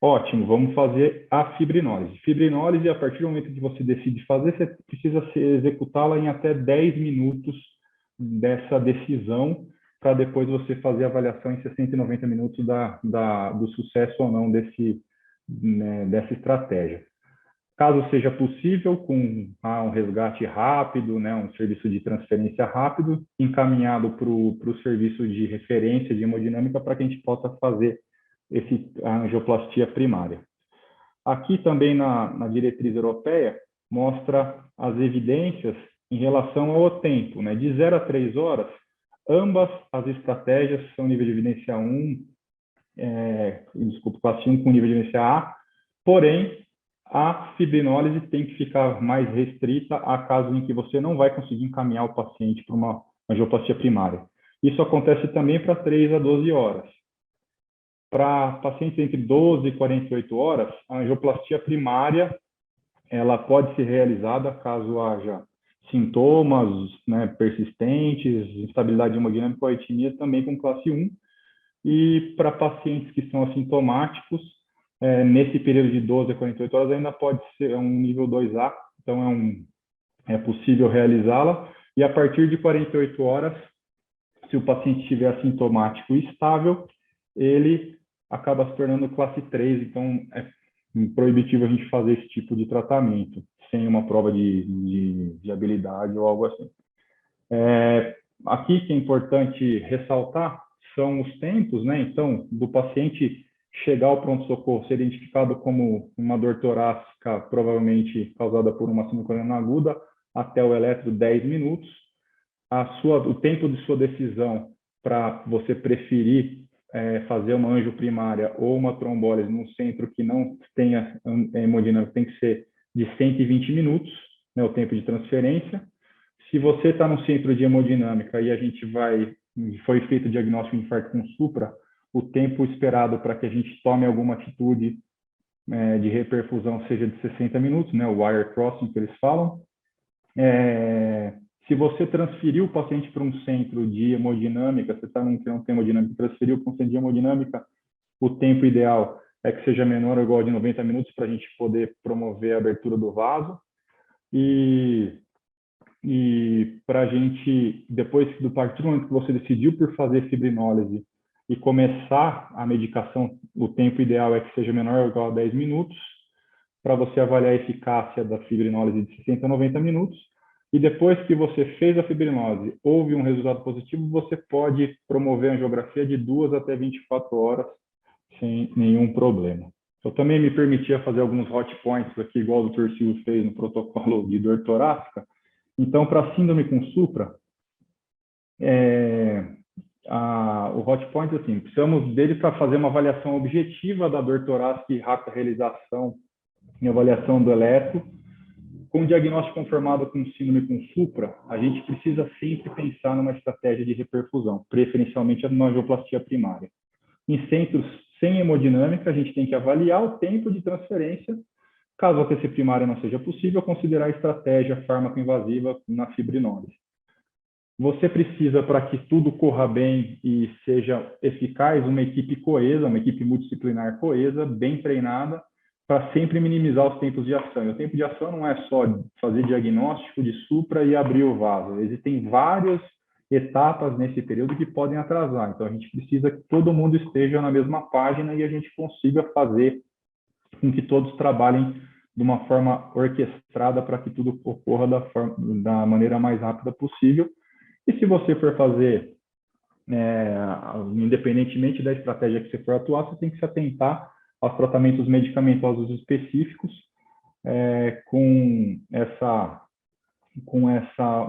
Ótimo, vamos fazer a fibrinólise. Fibrinólise, a partir do momento que você decide fazer, você precisa executá-la em até 10 minutos dessa decisão, para depois você fazer a avaliação em 60 e 90 minutos do sucesso ou não dessa estratégia. Caso seja possível, com um resgate rápido, um serviço de transferência rápido, encaminhado para o serviço de referência de hemodinâmica para que a gente possa fazer a angioplastia primária. Aqui também na diretriz europeia, mostra as evidências em relação ao tempo, de 0 a 3 horas, ambas as estratégias são nível de evidência 1, classe 1 com nível de evidência A, porém, a fibrinólise tem que ficar mais restrita a casos em que você não vai conseguir encaminhar o paciente para uma angioplastia primária. Isso acontece também para 3 a 12 horas. Para pacientes entre 12 e 48 horas, a angioplastia primária ela pode ser realizada caso haja sintomas persistentes, instabilidade hemodinâmica ou arritmia também com classe 1. E para pacientes que são assintomáticos, nesse período de 12 a 48 horas ainda pode ser um nível 2A, então é possível realizá-la. E a partir de 48 horas, se o paciente estiver assintomático e estável, ele acaba se tornando classe 3, então é proibitivo a gente fazer esse tipo de tratamento, sem uma prova de viabilidade ou algo assim. Aqui que é importante ressaltar são os tempos, então, do paciente chegar ao pronto-socorro, ser identificado como uma dor torácica, provavelmente causada por uma síndrome coronariana aguda, até o eletro, 10 minutos. O tempo de sua decisão para você preferir fazer uma anjo primária ou uma trombólise num centro que não tenha hemodinâmica tem que ser de 120 minutos, o tempo de transferência. Se você está no centro de hemodinâmica e foi feito o diagnóstico de infarto com supra, o tempo esperado para que a gente tome alguma atitude de reperfusão seja de 60 minutos, o wire crossing que eles falam. Se você transferiu o paciente para um centro de hemodinâmica, você está num que não tem hemodinâmica, transferiu para um centro de hemodinâmica, o tempo ideal é que seja menor ou igual de 90 minutos para a gente poder promover a abertura do vaso. E para a gente, depois do partir do momento que você decidiu por fazer fibrinólise e começar a medicação, o tempo ideal é que seja menor ou igual a 10 minutos, para você avaliar a eficácia da fibrinólise de 60 a 90 minutos. E depois que você fez a fibrinólise, houve um resultado positivo, você pode promover a angiografia de 2 até 24 horas sem nenhum problema. Eu também me permitia fazer alguns hot points aqui, igual o Dr. Silvio fez no protocolo de dor torácica. Então, para síndrome com supra, o hot point, assim, precisamos dele para fazer uma avaliação objetiva da dor torácica e rápida realização em avaliação do eletro. Com o diagnóstico confirmado com síndrome com supra, a gente precisa sempre pensar numa estratégia de reperfusão, preferencialmente a angioplastia primária. Em centros sem hemodinâmica, a gente tem que avaliar o tempo de transferência. Caso a OTC primária não seja possível, considerar a estratégia fármaco-invasiva na fibrinose. Você precisa, para que tudo corra bem e seja eficaz, uma equipe coesa, uma equipe multidisciplinar coesa, bem treinada, para sempre minimizar os tempos de ação. E o tempo de ação não é só fazer diagnóstico de supra e abrir o vaso. Existem várias etapas nesse período que podem atrasar. Então, a gente precisa que todo mundo esteja na mesma página e a gente consiga fazer com que todos trabalhem de uma forma orquestrada para que tudo ocorra da maneira mais rápida possível. E se você for fazer, independentemente da estratégia que você for atuar, você tem que se atentar aos tratamentos medicamentosos específicos com essa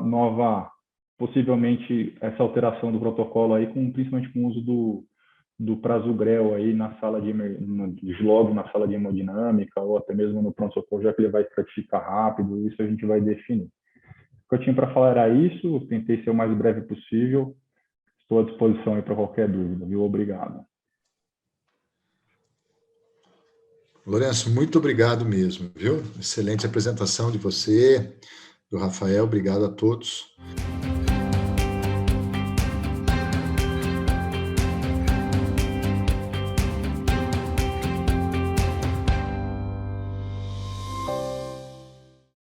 nova, possivelmente, essa alteração do protocolo aí, principalmente com o uso do prasugrel aí na sala logo na sala de hemodinâmica ou até mesmo no pronto-socorro, já que ele vai estratificar rápido, isso a gente vai definir. O que eu tinha para falar era isso, eu tentei ser o mais breve possível, estou à disposição aí para qualquer dúvida, viu? Obrigado. Lourenço, muito obrigado mesmo, viu? Excelente apresentação de você, do Rafael, obrigado a todos.